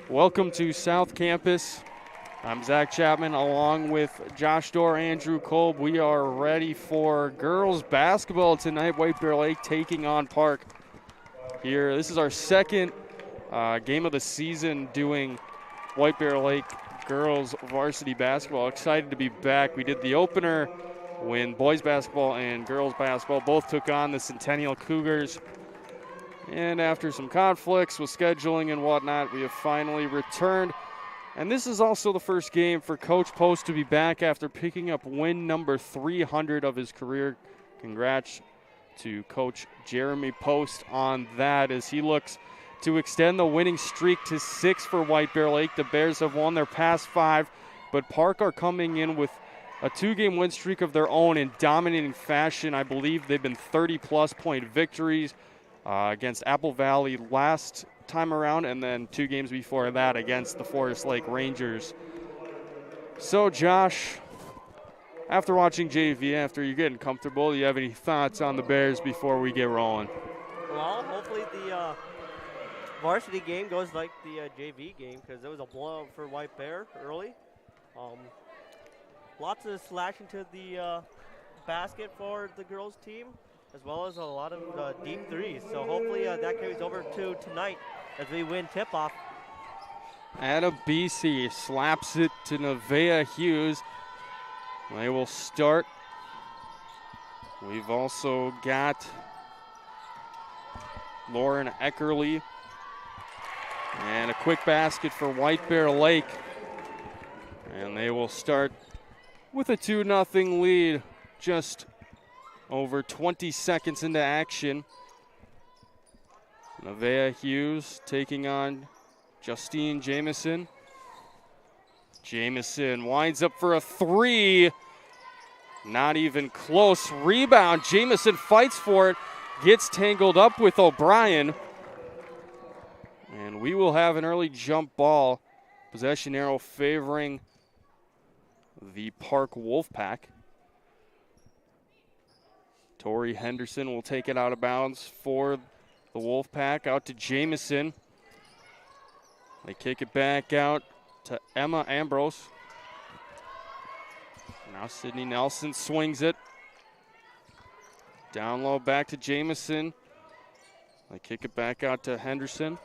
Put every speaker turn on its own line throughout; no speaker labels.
Welcome to South Campus. I'm Zach Chapman along with Josh Dorr, Andrew Kolb. We are ready for girls basketball tonight. White Bear Lake taking on Park here. This is our second game of the season doing White Bear Lake girls varsity basketball. Excited to be back. We did the opener when boys basketball and girls basketball both took on the Centennial Cougars. And after some conflicts with scheduling and whatnot, we have finally returned. And this is also the first game for Coach Post to be back after picking up win number 300 of his career. Congrats to Coach Jeremy Post on that as he looks to extend the winning streak to 6 for White Bear Lake. The Bears have won their past 5, but Park are coming in with a 2-game win streak of their own in dominating fashion. I believe they've been 30-plus point victories against Apple Valley last time around, and then 2 games before that against the Forest Lake Rangers. So, Josh, after watching JV, after you're getting comfortable, do you have any thoughts on the Bears before we get rolling?
Well, hopefully the varsity game goes like the JV game, because it was a blowout for White Bear early. Lots of slashing to the basket for the girls team, as well as a lot of deep threes. So hopefully that carries over to tonight as we win tip-off.
Ada BC slaps it to Nevaeh Hughes. They will start. We've also got Lauren Eckerly. And a quick basket for White Bear Lake. And they will start with a 2-0 lead just over 20 seconds into action. Nevaeh Hughes taking on Justine Jamison. Jamison winds up for a 3. Not even close. Rebound. Jamison fights for it. Gets tangled up with O'Brien. And we will have an early jump ball. Possession arrow favoring the Park Wolfpack. Tori Henderson will take it out of bounds for the Wolfpack. Out to Jamison. They kick it back out to Emma Ambrose. Now Sydney Nelson swings it. Down low back to Jamison. They kick it back out to Henderson.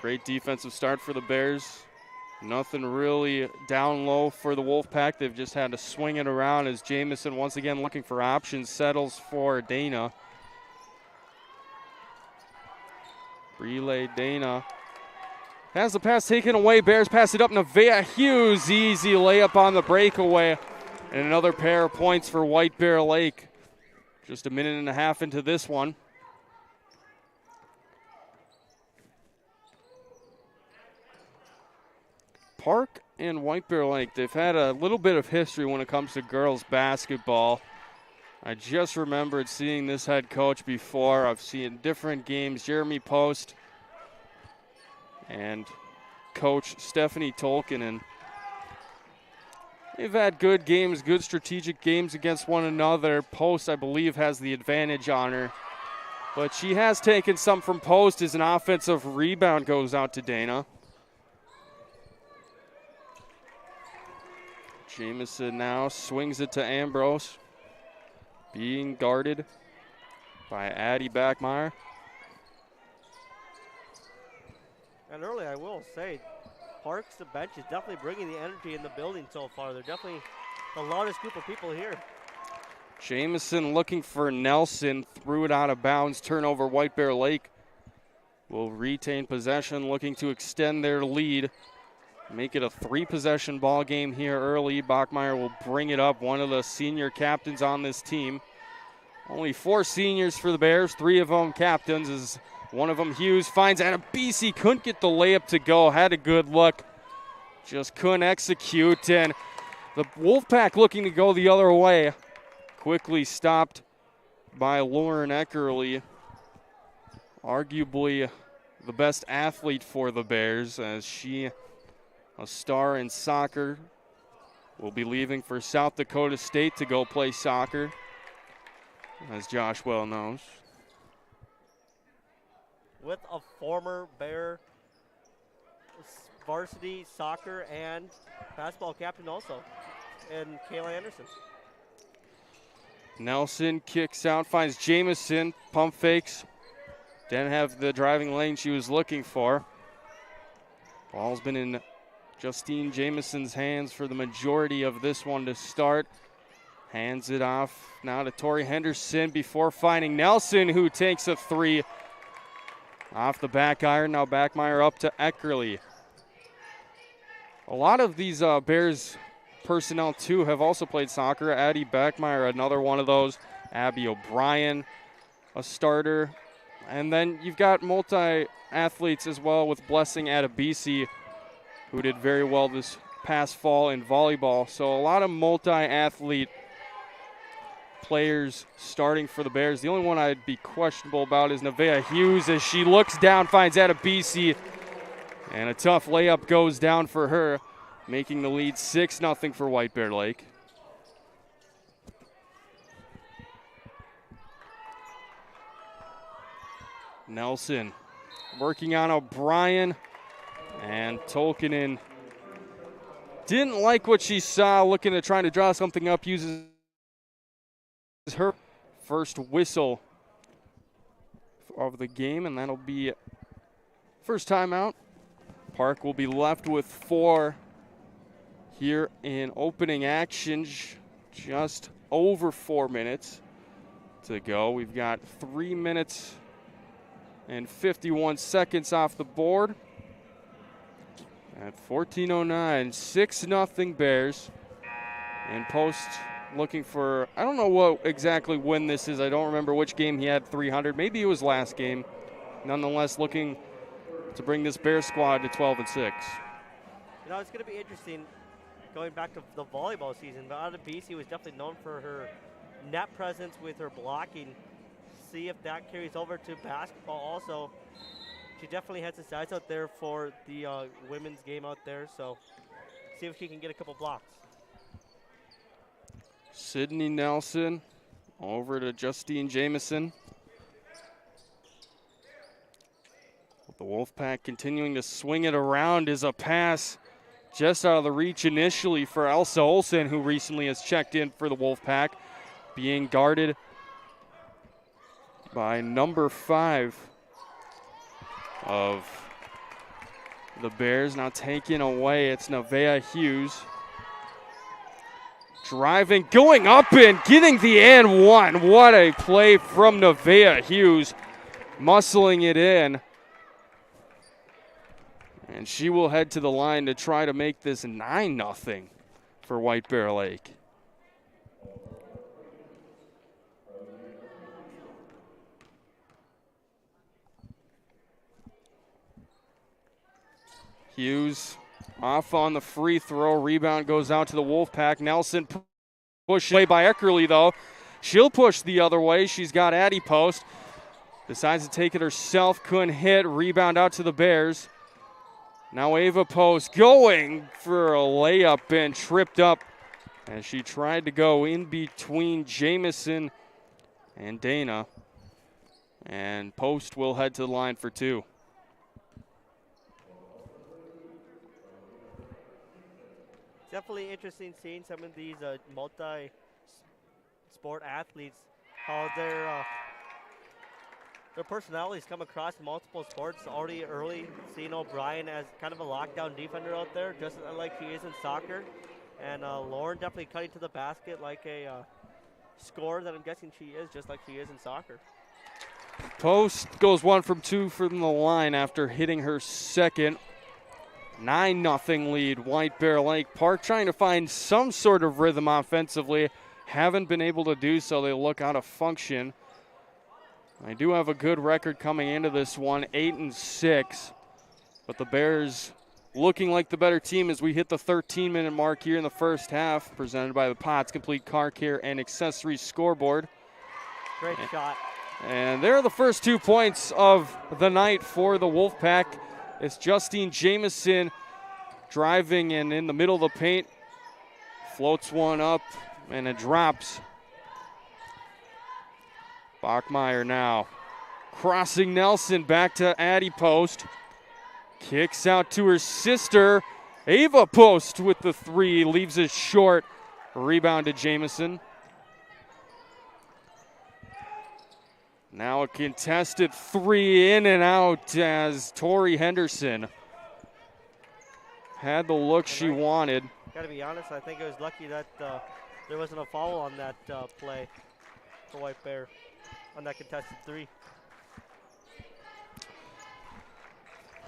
Great defensive start for the Bears. Nothing really down low for the Wolfpack. They've just had to swing it around as Jamison once again looking for options, settles for Dana. Relay Dana. Has the pass taken away. Bears pass it up. Nevaeh Hughes. Easy layup on the breakaway. And another pair of points for White Bear Lake. Just a minute and a half into this one. Park and White Bear Lake, they've had a little bit of history when it comes to girls basketball. I just remembered seeing this head coach before. I've seen different games, Jeremy Post and Coach Stephanie Tolkien. And they've had good games, good strategic games against one another. Post, I believe, has the advantage on her. But she has taken some from Post as an offensive rebound goes out to Dana. Jamison now swings it to Ambrose. Being guarded by Addie Backmeyer.
And early, I will say, Park's the bench is definitely bringing the energy in the building so far. They're definitely the loudest group of people here.
Jamison looking for Nelson, threw it out of bounds. Turnover, White Bear Lake will retain possession, looking to extend their lead. Make it a 3-possession ball game here early. Bachmeyer will bring it up, one of the senior captains on this team. Only 4 seniors for the Bears, 3 of them captains. As one of them, Hughes, finds Adebisi, couldn't get the layup to go, had a good look, just couldn't execute. And the Wolfpack looking to go the other way. Quickly stopped by Lauren Eckerly. Arguably the best athlete for the Bears, as she, a star in soccer, will be leaving for South Dakota State to go play soccer, as Josh well knows.
with a former Bear varsity soccer and basketball captain also, and Kayla Anderson.
Nelson kicks out, finds Jamison, pump fakes. Didn't have the driving lane she was looking for. Ball's been in Justine Jamison's hands for the majority of this one to start. Hands it off now to Tori Henderson before finding Nelson, who takes a three off the back iron. Now Backmeyer up to Eckerly. A lot of these Bears personnel, too, have also played soccer. Addie Backmeyer, another one of those. Abby O'Brien, a starter. And then you've got multi-athletes as well with Blessing Adebisi, who did very well this past fall in volleyball. So a lot of multi-athlete players starting for the Bears. The only one I'd be questionable about is Nevaeh Hughes as she looks down, finds Adebisi, and a tough layup goes down for her, making the lead 6-0 for White Bear Lake. Nelson working on O'Brien, and Tolkinen didn't like what she saw, looking at trying to draw something up, uses her first whistle of the game, and that'll be first timeout. Park will be left with 4 here in opening action, just over 4 minutes to go. We've got 3 minutes and 51 seconds off the board. At 14:09, 6-0 Bears. And Post looking for, I don't know what exactly when this is. I don't remember which game he had 300. Maybe it was last game. Nonetheless, looking to bring this Bears squad to 12-6.
You know, it's going to be interesting going back to the volleyball season, but Adebisi was definitely known for her net presence with her blocking. See if that carries over to basketball also. She definitely has the size out there for the women's game out there, so see if she can get a couple blocks.
Sydney Nelson over to Justine Jamison. The Wolfpack continuing to swing it around is a pass just out of the reach initially for Elsa Olsen, who recently has checked in for the Wolfpack, being guarded by number 5 of the Bears. Now taken away, it's Nevaeh Hughes. Driving, going up and getting the and one. What a play from Nevaeh Hughes, muscling it in. And she will head to the line to try to make this 9-0 for White Bear Lake. Hughes off on the free throw. Rebound goes out to the Wolfpack. Nelson pushed away by Eckerly, though. She'll push the other way. She's got Addie Post. Decides to take it herself. Couldn't hit. Rebound out to the Bears. Now Ava Post going for a layup and tripped up as she tried to go in between Jamison and Dana. And Post will head to the line for 2.
Definitely interesting seeing some of these multi-sport athletes, how their personalities come across in multiple sports already early. Seeing O'Brien as kind of a lockdown defender out there, just like he is in soccer. And Lauren definitely cutting to the basket like a scorer that I'm guessing she is, just like she is in soccer.
Post goes 1 from 2 from the line after hitting her second. 9-0 lead, White Bear Lake. Park trying to find some sort of rhythm offensively. Haven't been able to do so. They look out of function. They do have a good record coming into this one, 8-6. But the Bears looking like the better team as we hit the 13-minute mark here in the first half, presented by the Potts Complete Car Care and Accessories Scoreboard.
Great shot.
And there are the first 2 points of the night for the Wolfpack. It's Justine Jamison driving and in the middle of the paint. Floats one up and it drops. Bachmeyer now Crossing Nelson, back to Addie Post. Kicks out to her sister. Ava Post with the three, leaves it short. Rebound to Jamison. Now a contested three, in and out as Tori Henderson had the look she wanted.
Gotta be honest, I think it was lucky that there wasn't a foul on that play for White Bear on that contested three.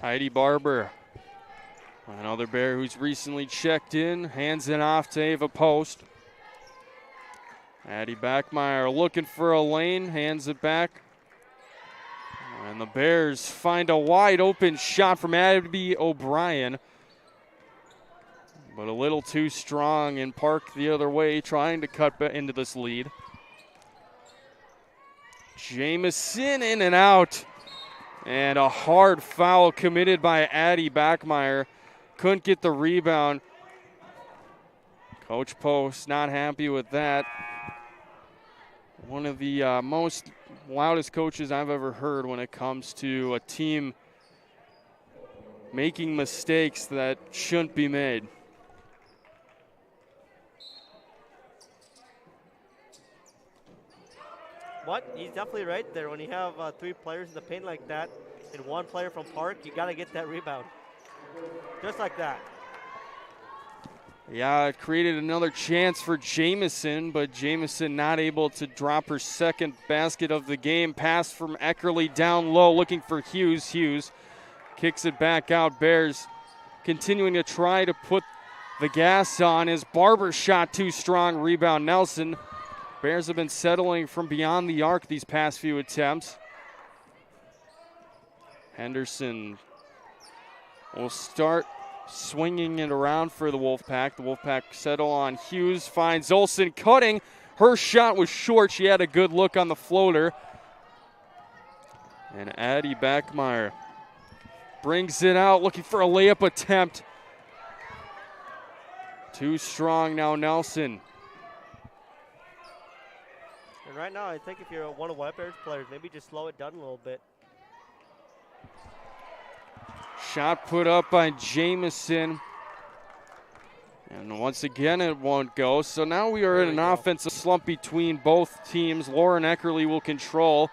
Heidi Barber, another Bear who's recently checked in, hands it off to Ava Post. Addie Backmeyer looking for a lane, hands it back. And the Bears find a wide open shot from Abby O'Brien. But a little too strong, and Park the other way, trying to cut into this lead. Jamison in and out. And a hard foul committed by Addie Backmeyer. Couldn't get the rebound. Coach Post not happy with that. One of the most loudest coaches I've ever heard when it comes to a team making mistakes that shouldn't be made.
What? He's definitely right there. When you have three players in the paint like that and one player from Park, you got to get that rebound. Just like that.
Yeah, it created another chance for Jamison, but Jamison not able to drop her second basket of the game. Pass from Eckerly down low, looking for Hughes. Hughes kicks it back out. Bears continuing to try to put the gas on. His Barber shot too strong. Rebound Nelson. Bears have been settling from beyond the arc these past few attempts. Henderson will start swinging it around for the Wolfpack. The Wolfpack settle on Hughes, finds Olsen cutting. Her shot was short. She had a good look on the floater. And Addie Backmeyer brings it out, looking for a layup attempt. Too strong now, Nelson.
And right now, I think if you're one of White Bears players, maybe just slow it down a little bit.
Shot put up by Jamison. And once again, it won't go. So now we are in an offensive slump between both teams. Lauren Eckerly will control.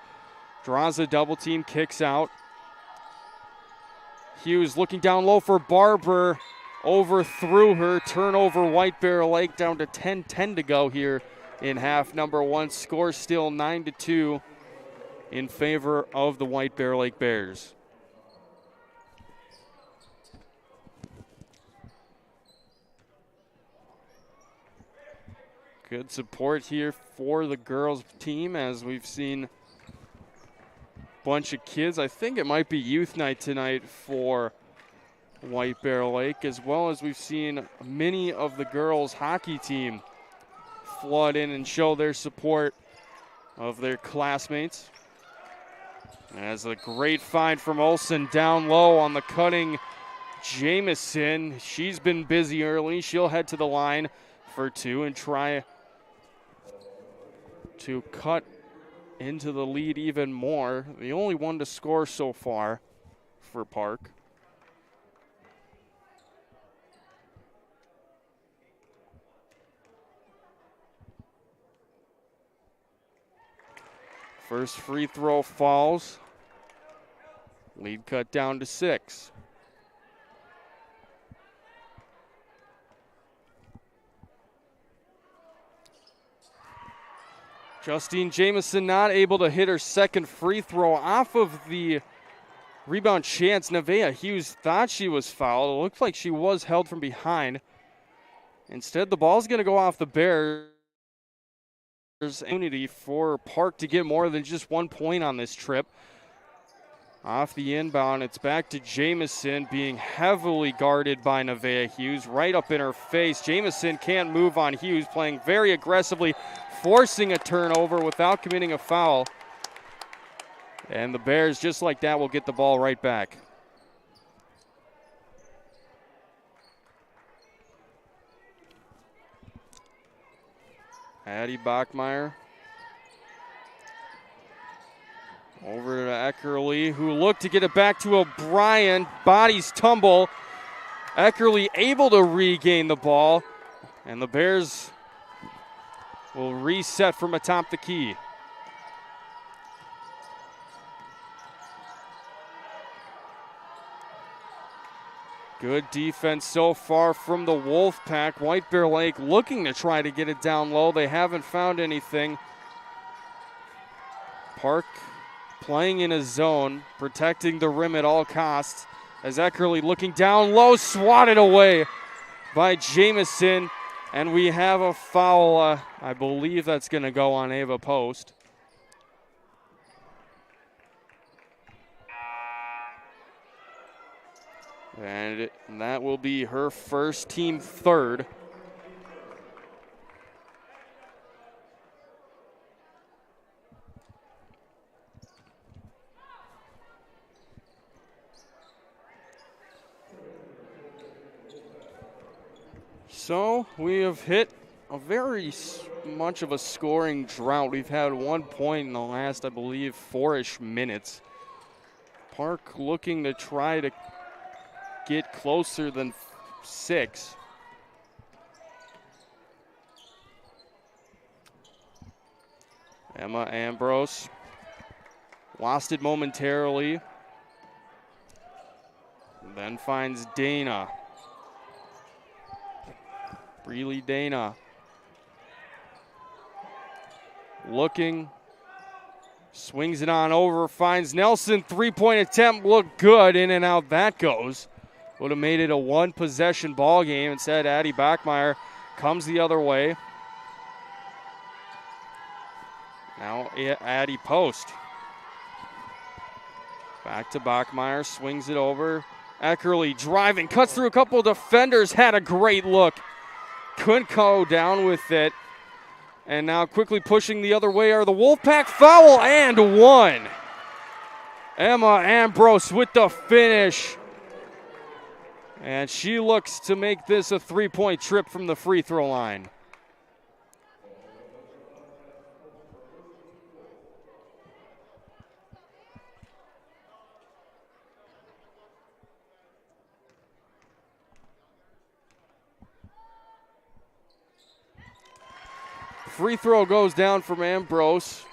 Draws a double team, kicks out. Hughes looking down low for Barber. Overthrew her. Turnover, White Bear Lake down to 10-10 to go here in half number one. Score still 9-2 in favor of the White Bear Lake Bears. Good support here for the girls team, as we've seen a bunch of kids. I think it might be youth night tonight for White Bear Lake, as well as we've seen many of the girls hockey team flood in and show their support of their classmates. As a great find from Olsen down low on the cutting Jamison. She's been busy early. She'll head to the line for two and try to cut into the lead even more. The only one to score so far for Park. First free throw falls. Lead cut down to 6. Justine Jamison not able to hit her second free throw off of the rebound chance. Nevaeh Hughes thought she was fouled. It looked like she was held from behind. Instead, the ball's going to go off the Bears. There's opportunity for Park to get more than just 1 point on this trip. Off the inbound, it's back to Jamison, being heavily guarded by Nevaeh Hughes, right up in her face. Jamison can't move on Hughes, playing very aggressively, forcing a turnover without committing a foul. And the Bears, just like that, will get the ball right back. Addie Bachmeyer over to Eckerly, who looked to get it back to O'Brien. Bodies tumble. Eckerly able to regain the ball. And the Bears will reset from atop the key. Good defense so far from the Wolfpack. White Bear Lake looking to try to get it down low. They haven't found anything. Park playing in a zone, protecting the rim at all costs. As Eckerly looking down low, swatted away by Jamison. And we have a foul. I believe that's going to go on Ava Post. And that will be her first, team third. So we have hit a very much of a scoring drought. We've had 1 point in the last, I believe, 4-ish minutes. Park looking to try to get closer than 6. Emma Ambrose lost it momentarily. Then finds Dana. Breely Dana. Looking. Swings it on over. Finds Nelson. 3-point attempt. Looked good. In and out that goes. Would have made it a 1-possession ball game. Instead, Addie Bachmeyer comes the other way. Now Addie Post. Back to Bachmeyer. Swings it over. Eckerly driving. Cuts through a couple of defenders. Had a great look. Couldn't go down with it. And now quickly pushing the other way are the Wolfpack. Foul and 1. Emma Ambrose with the finish. And she looks to make this a 3-point trip from the free throw line. Free throw goes down from Ambrose.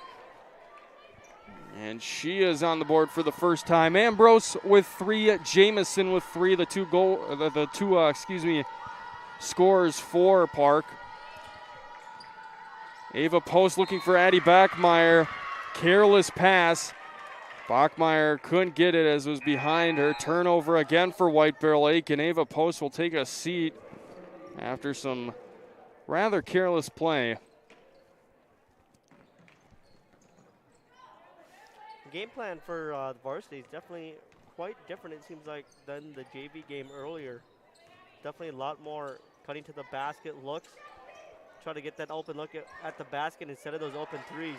And she is on the board for the first time. Ambrose with 3, Jamison with 3. The two scores for Park. Ava Post looking for Addie Bachmeyer. Careless pass. Bachmeyer couldn't get it as it was behind her. Turnover again for White Bear Lake, and Ava Post will take a seat after some rather careless play.
Game plan for the varsity is definitely quite different, it seems like, than the JV game earlier. Definitely a lot more cutting to the basket looks. Try to get that open look at the basket instead of those open threes.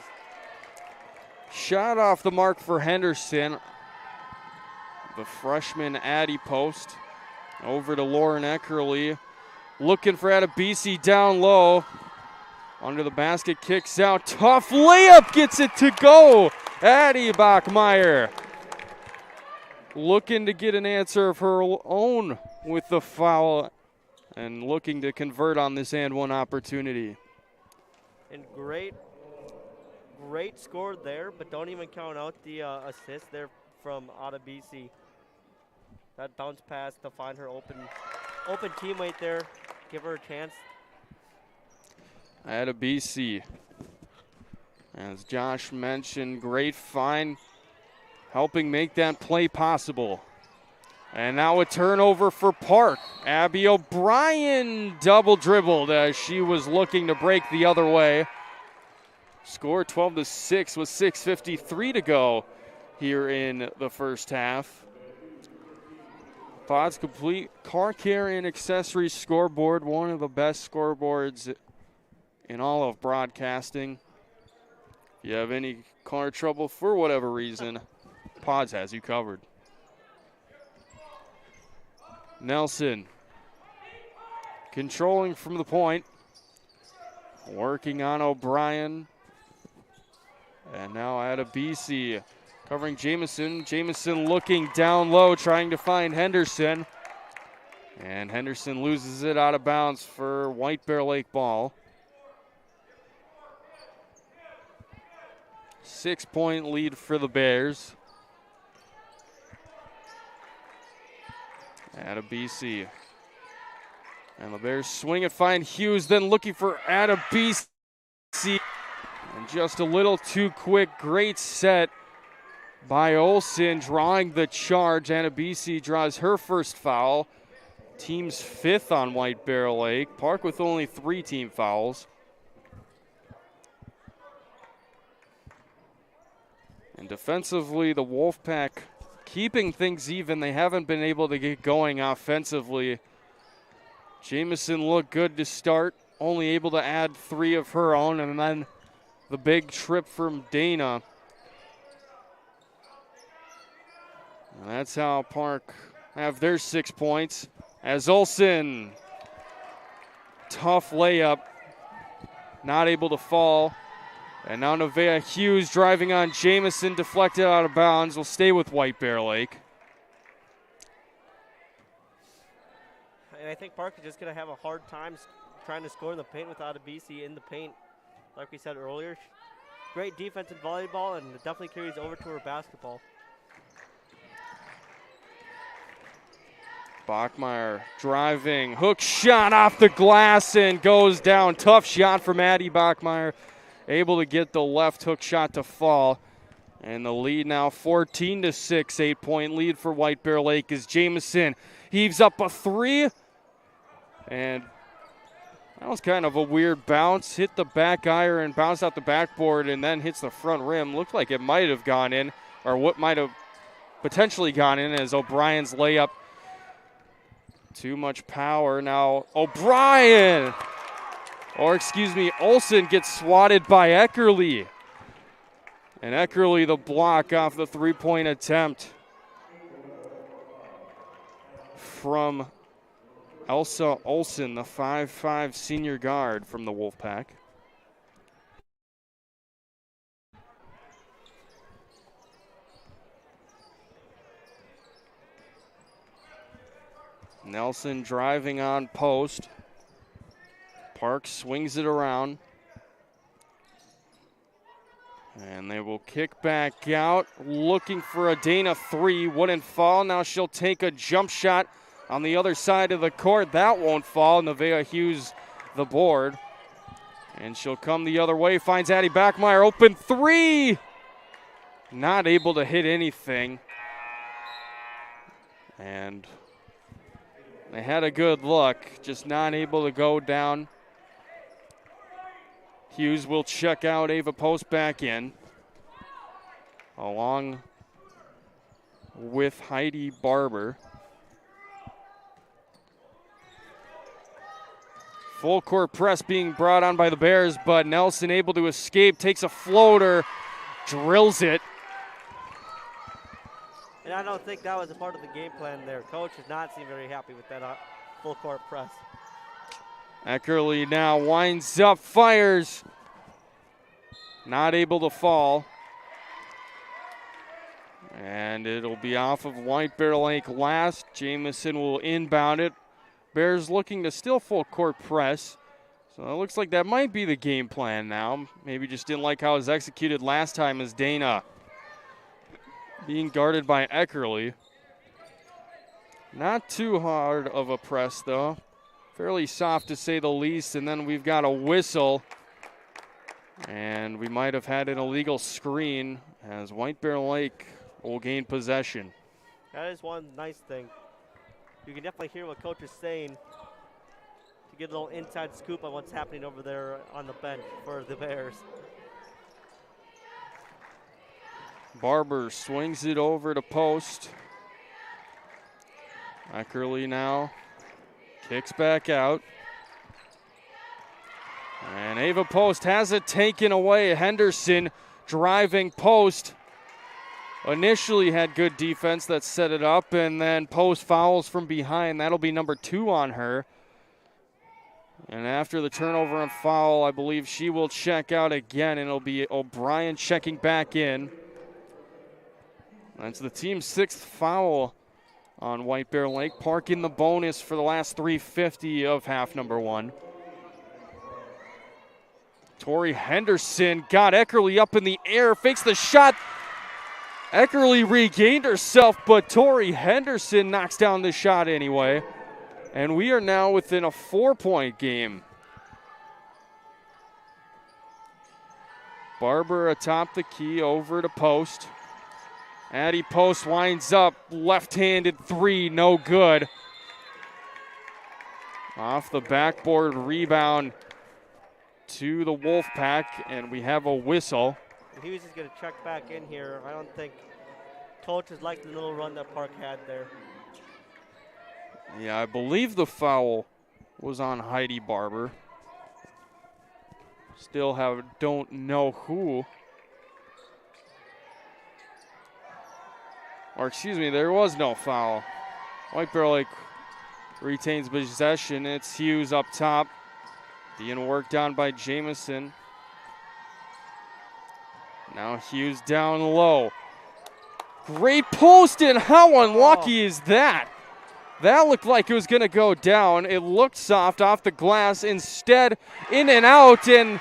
Shot off the mark for Henderson. The freshman Addie Post. Over to Lauren Eckerly. Looking for Adebisi down low. Under the basket, kicks out. Tough layup, gets it to go. Addie Bachmeyer looking to get an answer of her own with the foul and looking to convert on this and one opportunity.
And great score there, but don't even count out the assist there from Adebisi. That bounce pass to find her open teammate there, give her a chance.
Adebisi, as Josh mentioned, great find, helping make that play possible. And now a turnover for Park. Abby O'Brien double dribbled as she was looking to break the other way. Score 12-6 with 6:53 to go here in the first half. Pods Complete Car Care and Accessories scoreboard, one of the best scoreboards in all of broadcasting. If you have any car trouble for whatever reason, Pods has you covered. Nelson controlling from the point, working on O'Brien. And now Adebisi covering Jamison. Jamison looking down low, trying to find Henderson. And Henderson loses it out of bounds for White Bear Lake ball. 6-point lead for the Bears. Out of BC. And the Bears swing it, find Hughes, then looking for BC. And just a little too quick. Great set by Olsen, drawing the charge. BC draws her first foul. Team's 5th on White Bear Lake. Park with only 3 team fouls. And defensively, the Wolfpack keeping things even. They haven't been able to get going offensively. Jamison looked good to start, only able to add 3 of her own, and then the big trip from Dana. And that's how Park have their 6 points. As Olsen, tough layup, not able to fall. And now Nevaeh Hughes driving on Jamison, deflected out of bounds, will stay with White Bear Lake.
And I think Park is just going to have a hard time trying to score in the paint without BC in the paint. Like we said earlier, great defense in volleyball, and it definitely carries over to her basketball.
Bachmeyer driving, hook shot off the glass and goes down. Tough shot from Addie Bachmeyer, able to get the left hook shot to fall. And the lead now 14-6, 8-point lead for White Bear Lake as Jamison heaves up a 3. And that was kind of a weird bounce. Hit the back iron, bounced out the backboard, and then hits the front rim. Looked like it might have gone in, or what might have potentially gone in as O'Brien's layup. Too much power. Now Olsen gets swatted by Eckerly. And Eckerly the block off the 3-point attempt from Elsa Olsen, the 5'5" senior guard from the Wolfpack. Nelson driving on post. Park swings it around. And they will kick back out, looking for a Dana 3. Wouldn't fall. Now she'll take a jump shot on the other side of the court. That won't fall. Nevaeh Hughes the board. And she'll come the other way. Finds Addie Bachmeyer. Open 3. Not able to hit anything. And they had a good look, just not able to go down. Hughes will check out. Ava Post back in, along with Heidi Barber. Full court press being brought on by the Bears, but Nelson able to escape, takes a floater, drills it.
And I don't think that was a part of the game plan there. Coach does not seem very happy with that full court press.
Eckerly now winds up, fires. Not able to fall. And it'll be off of White Bear Lake last. Jamison will inbound it. Bears looking to still full court press. So it looks like that might be the game plan now. Maybe just didn't like how it was executed last time as Dana being guarded by Eckerly. Not too hard of a press though. Fairly soft to say the least. And then we've got a whistle. And we might have had an illegal screen as White Bear Lake will gain possession.
That is one nice thing. You can definitely hear what Coach is saying to get a little inside scoop on what's happening over there on the bench for the Bears.
Barber swings it over to post. Eckerly now kicks back out. And Ava Post has it taken away. Henderson driving post. Initially had good defense that set it up, and then Post fouls from behind. That'll be number 2 on her. And after the turnover and foul, I believe she will check out again, and it'll be O'Brien checking back in. That's the team's 6th foul on White Bear Lake, parking the bonus for the last 3:50 of half number 1. Tori Henderson got Eckerly up in the air, fakes the shot. Eckerly regained herself, but Tori Henderson knocks down the shot anyway. And we are now within a 4-point game. Barber atop the key, over to Post. Addie Post winds up, left-handed 3, no good. Off the backboard rebound to the Wolfpack, and we have a whistle.
He was just going to check back in here. I don't think coaches like the little run that Park had there.
Yeah, I believe the foul was on Heidi Barber. Still don't know who. Or excuse me, there was no foul. White Bear Lake retains possession. It's Hughes up top, being worked on by Jamison. Now Hughes down low. Great post, and how unlucky is that? That looked like it was going to go down. It looked soft off the glass. Instead, in and out, and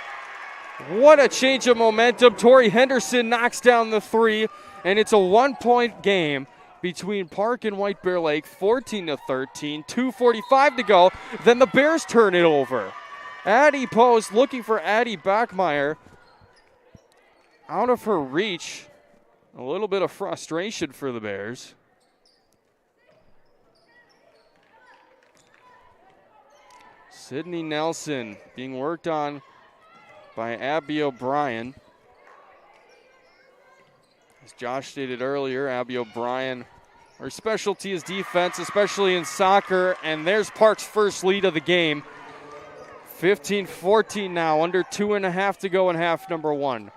what a change of momentum. Tori Henderson knocks down the 3, and it's a 1-point game between Park and White Bear Lake, 14-13, 2:45 to go. Then the Bears turn it over. Addie Post looking for Addie Bachmeyer. Out of her reach. A little bit of frustration for the Bears. Sydney Nelson being worked on by Abby O'Brien. As Josh stated earlier, Abby O'Brien, her specialty is defense, especially in soccer, and there's Park's first lead of the game. 15-14 now, under 2.5 to go in half number 1.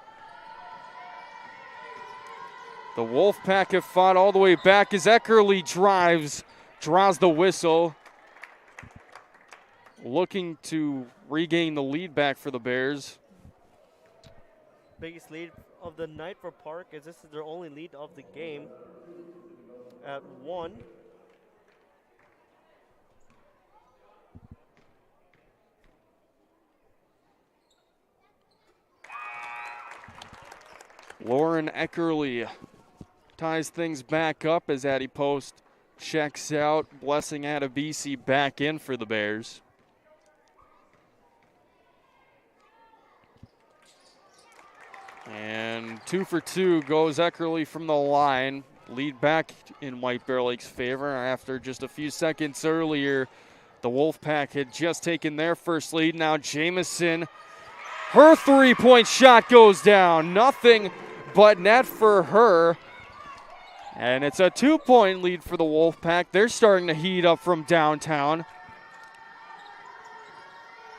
The Wolfpack have fought all the way back as Eckerly draws the whistle. Looking to regain the lead back for the Bears.
Biggest lead of the night for Park, as this is their only lead of the game at 1.
Lauren Eckerly ties things back up as Addie Post checks out. Blessing Adebisi back in for the Bears. And 2 for 2 goes Eckerly from the line. Lead back in White Bear Lake's favor after just a few seconds earlier. The Wolfpack had just taken their first lead. Now Jamison, her 3-point shot goes down. Nothing but net for her. And it's a 2-point lead for the Wolfpack. They're starting to heat up from downtown.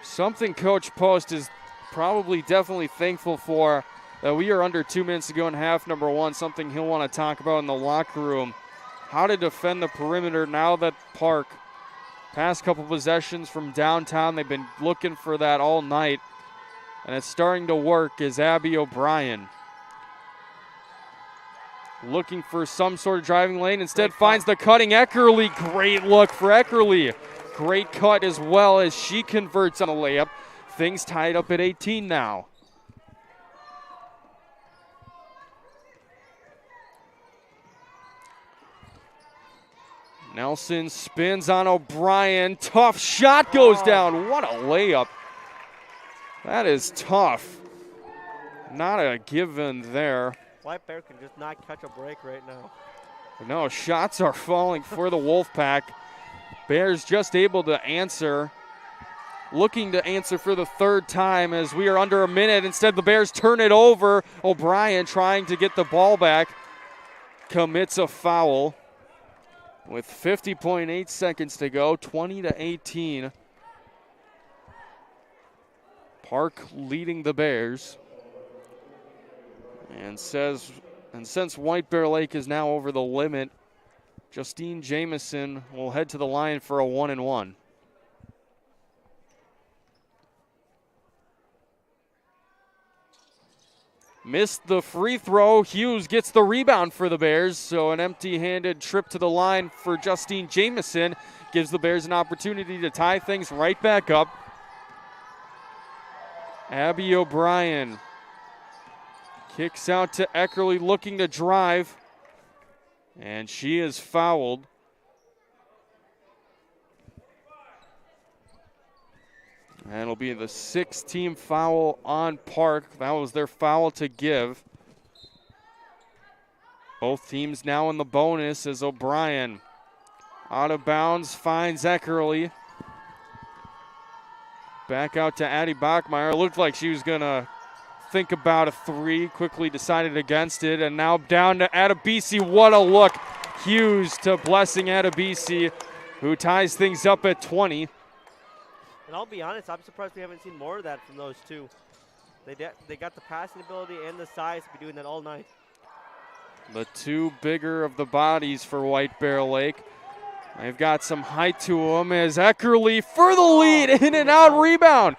Something Coach Post is probably definitely thankful for. We are under 2 minutes to go in half number 1, something he'll want to talk about in the locker room. How to defend the perimeter now that Park, past couple possessions from downtown, they've been looking for that all night. And it's starting to work as Abby O'Brien looking for some sort of driving lane. Instead finds the cutting Eckerly. Great look for Eckerly. Great cut as well as she converts on a layup. Things tied up at 18 now. Nelson spins on O'Brien. Tough shot goes down. What a layup. That is tough. Not a given there.
White Bear can just not catch a break right now.
No, shots are falling for the Wolfpack. Bears just able to answer. Looking to answer for the 3rd time as we are under a minute. Instead, the Bears turn it over. O'Brien trying to get the ball back. Commits a foul. With 50.8 seconds to go, 20-18. Park leading the Bears. And since White Bear Lake is now over the limit, Justine Jamison will head to the line for a 1-and-1. missed the free throw. Hughes gets the rebound for the Bears, so an empty-handed trip to the line for Justine Jamison gives the Bears an opportunity to tie things right back up. Abby O'Brien kicks out to Eckerly, looking to drive, and she is fouled. And it'll be the 6th-team foul on Park. That was their foul to give. Both teams now in the bonus as O'Brien out of bounds finds Eckerly. Back out to Addie Bachmeyer. Looked like she was going to think about a three. Quickly decided against it. And now down to Adebisi. What a look. Hughes to Blessing Adebisi, who ties things up at 20.
And I'll be honest, I'm surprised we haven't seen more of that from those two. They got the passing ability and the size to be doing that all night.
The two bigger of the bodies for White Bear Lake. They've got some height to them as Eckerly for the lead, in and out rebound.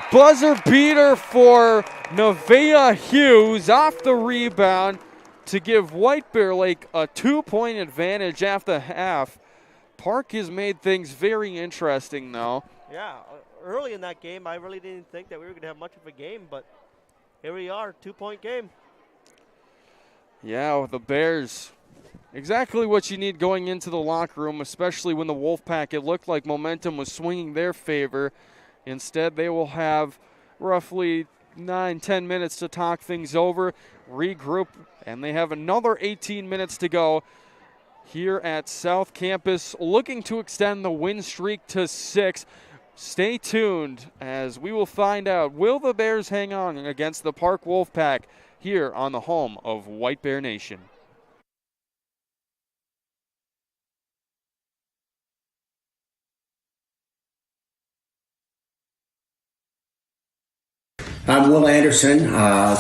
Buzzer beater for Nevaeh Hughes off the rebound to give White Bear Lake a 2-point advantage after half. Park has made things very interesting, though.
Yeah, early in that game, I really didn't think that we were going to have much of a game, but here we are, 2-point game.
Yeah, with the Bears, exactly what you need going into the locker room, especially when the Wolfpack, it looked like momentum was swinging their favor. Instead, they will have roughly 9-10 minutes to talk things over, regroup, and they have another 18 minutes to go here at South Campus, looking to extend the win streak to 6. Stay tuned as we will find out, will the Bears hang on against the Park Wolfpack here on the home of White Bear Nation?
I'm Will Anderson,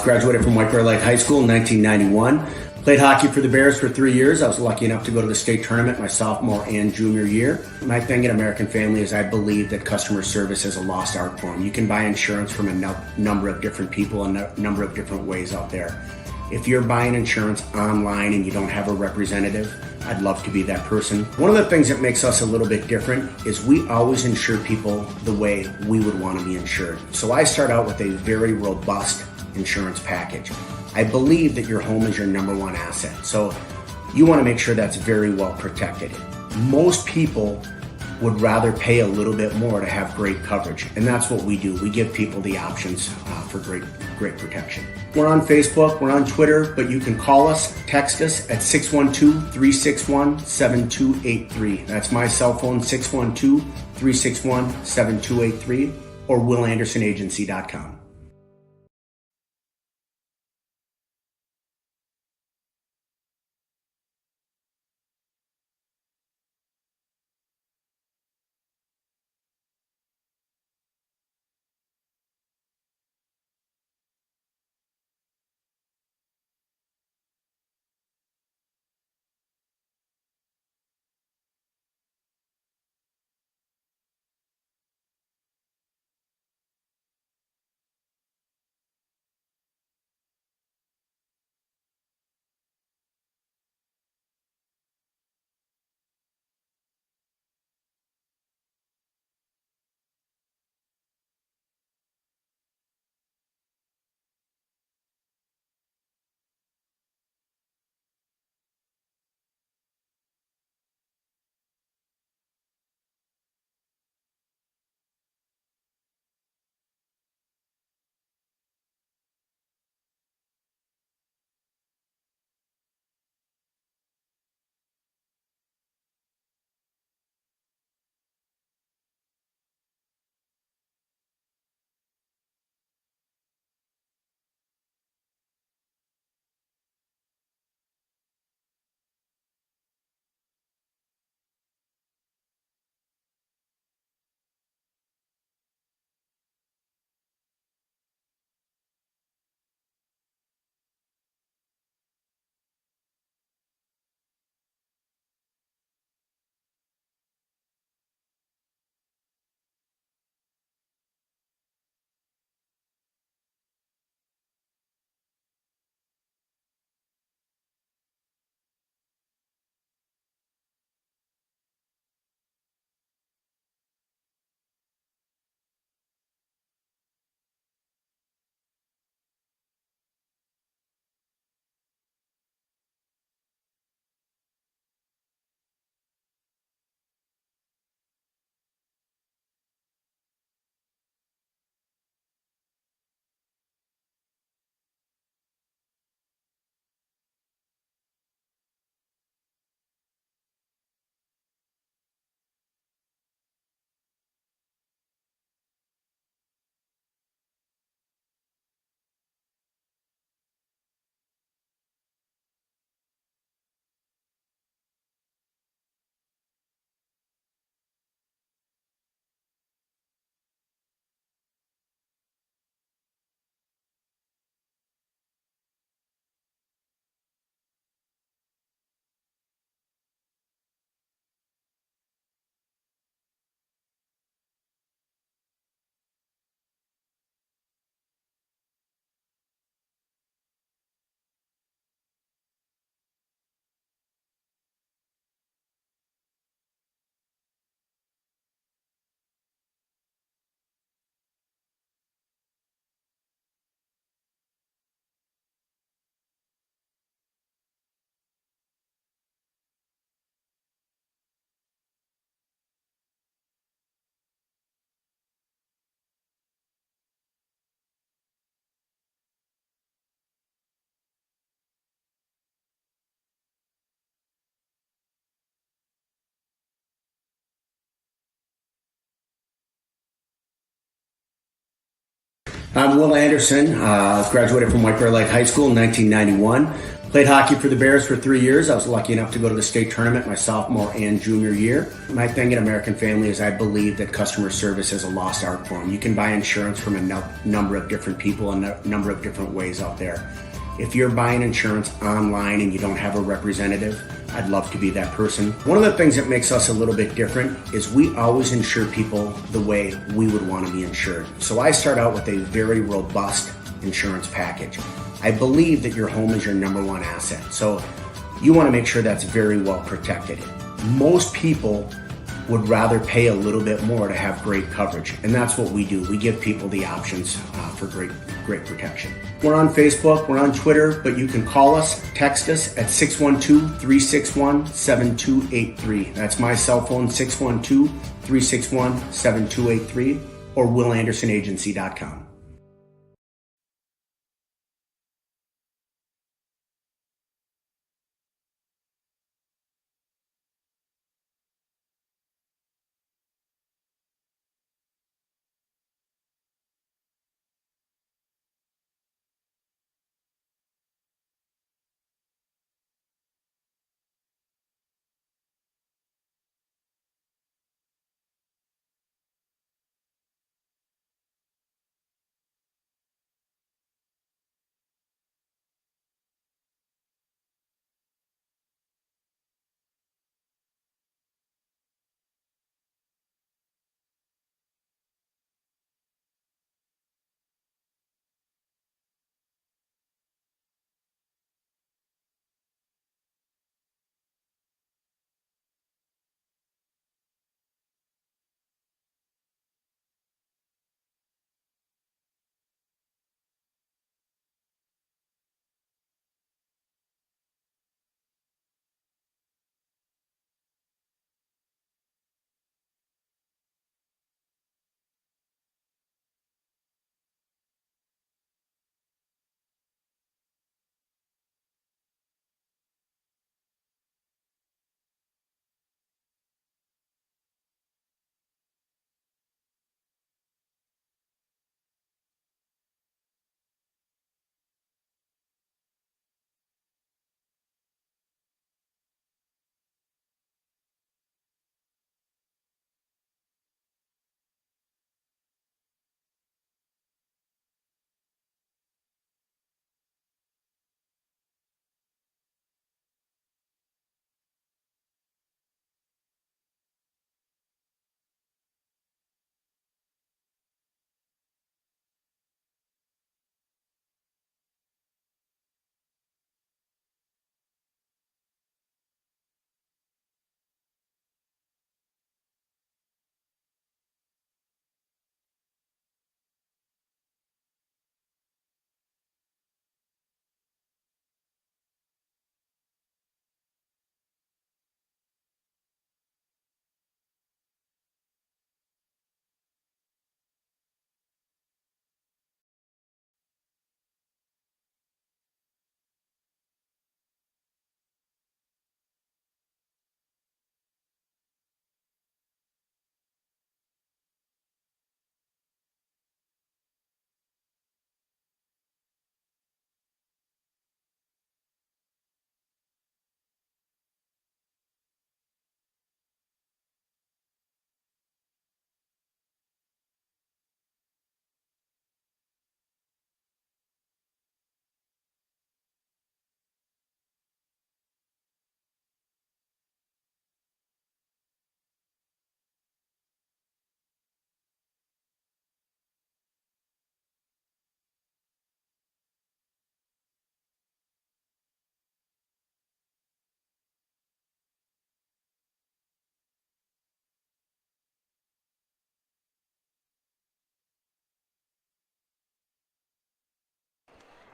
graduated from White Bear Lake High School in 1991. Played hockey for the Bears for 3 years. I was lucky enough to go to the state tournament my sophomore and junior year. My thing at American Family is I believe that customer service is a lost art form. You can buy insurance from a number of different people and a number of different ways out there. If you're buying insurance online and you don't have a representative, I'd love to be that person. One of the things that makes us a little bit different is we always insure people the way we would want to be insured. So I start out with a very robust insurance package. I believe that your home is your number one asset. So you want to make sure that's very well protected. Most people would rather pay a little bit more to have great coverage. And that's what we do. We give people the options for great protection. We're on Facebook, we're on Twitter, but you can call us, text us at 612-361-7283. That's my cell phone, 612-361-7283, or willandersonagency.com. I'm Will Anderson. Graduated from White Bear Lake High School in 1991. Played hockey for the Bears for 3 years. I was lucky enough to go to the state tournament my sophomore and junior year. My thing at American Family is I believe that customer service is a lost art form. You can buy insurance from a number of different people and a number of different ways out there. If you're buying insurance online and you don't have a representative, I'd love to be that person. One of the things that makes us a little bit different is we always insure people the way we would want to be insured. So I start out with a very robust insurance package. I believe that your home is your number one asset. So you want to make sure that's very well protected. Most people would rather pay a little bit more to have great coverage. And that's what we do. We give people the options for great protection. We're on Facebook, we're on Twitter, but you can call us, text us at 612-361-7283. That's my cell phone, 612-361-7283, or willandersonagency.com.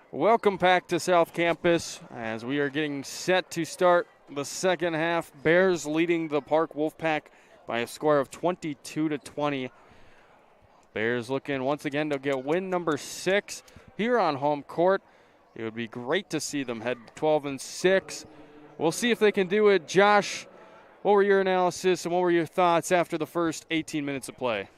Welcome back to South Campus as we are getting set to start the second half. Bears leading the Park Wolfpack by a score of 22-20. Bears looking once again to get win number 6 here on home court. It would be great to see them head 12-6. We'll see if they can do it. Josh, what were your analysis and what were your thoughts after the first 18 minutes of play?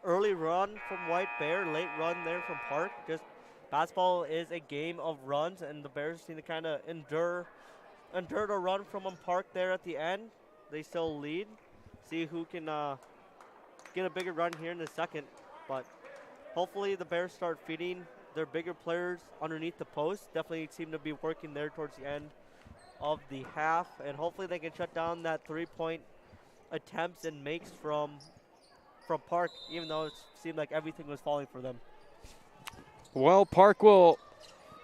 early run from White Bear, late run there from Park. Just basketball is a game of runs, and the Bears need to kind of endure the run from Park there at the end. They still lead. See who can get a bigger run here in the second. But hopefully the Bears start feeding their bigger players underneath the post. Definitely seem to be working there towards the end of the half, and hopefully they can shut down that three-point attempts and makes from Park, even though it seemed like everything was falling for them.
Well, Park will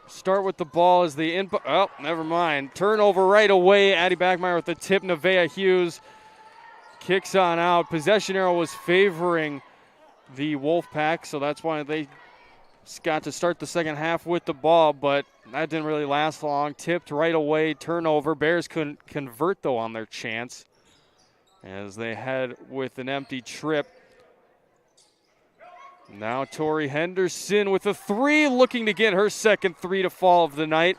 start with the ball as the input. Oh, never mind. Turnover right away. Addie Backmeyer with the tip. Nevaeh Hughes kicks on out. Possession arrow was favoring the Wolfpack, so that's why they got to start the second half with the ball, but that didn't really last long. Tipped right away. Turnover. Bears couldn't convert, though, on their chance as they head with an empty trip. Now Tori Henderson with a three, looking to get her second three to fall of the night.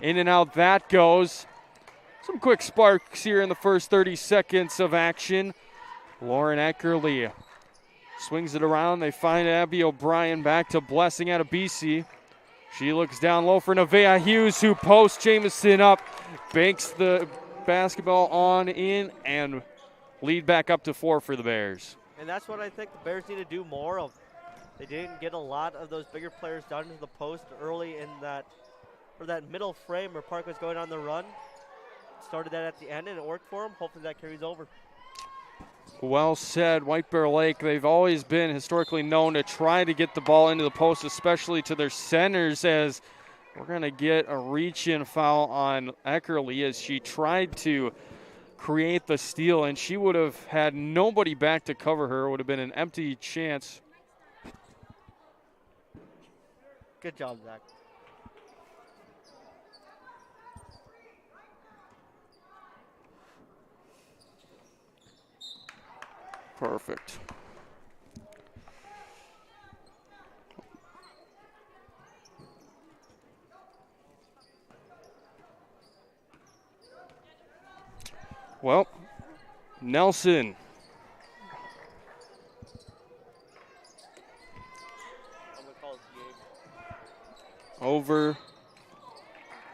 In and out that goes. Some quick sparks here in the first 30 seconds of action. Lauren Eckerly swings it around. They find Abby O'Brien back to Blessing out of BC. She looks down low for Nevaeh Hughes, who posts Jamison up, banks the basketball on in, and lead back up to 4 for the Bears.
And that's what I think the Bears need to do more of. They didn't get a lot of those bigger players down into the post early in that middle frame where Park was going on the run. Started that at the end and it worked for them. Hopefully that carries over.
Well said. White Bear Lake, they've always been historically known to try to get the ball into the post, especially to their centers, as we're going to get a reach-in foul on Eckerly as she tried to create the steal, and she would have had nobody back to cover her. It would have been an empty chance.
Good job, Zach.
Perfect. Well, Nelson. Over.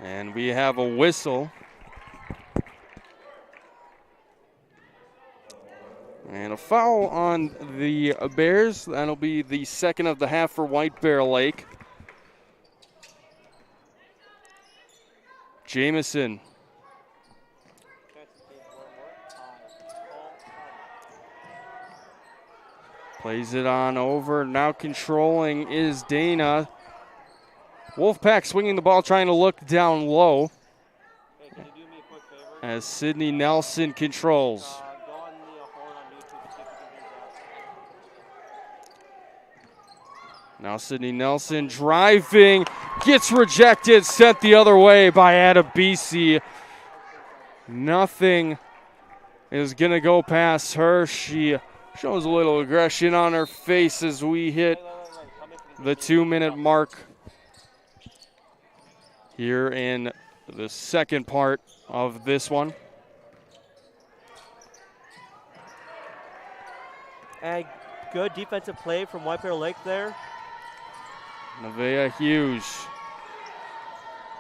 And we have a whistle. And a foul on the Bears. That'll be the second of the half for White Bear Lake. Jamison. Plays it on over. Now controlling is Dana. Wolfpack swinging the ball, trying to look down low.
Hey, can you do me a quick favor?
As Sydney Nelson controls.
Go on the horn on YouTube and see if you can hear that.
Now Sydney Nelson driving, gets rejected, sent the other way by Adebisi. Nothing is going to go past her. She shows a little aggression on her face as we hit the 2-minute mark here in the second part of this one.
And good defensive play from White Bear Lake there.
Nevaeh Hughes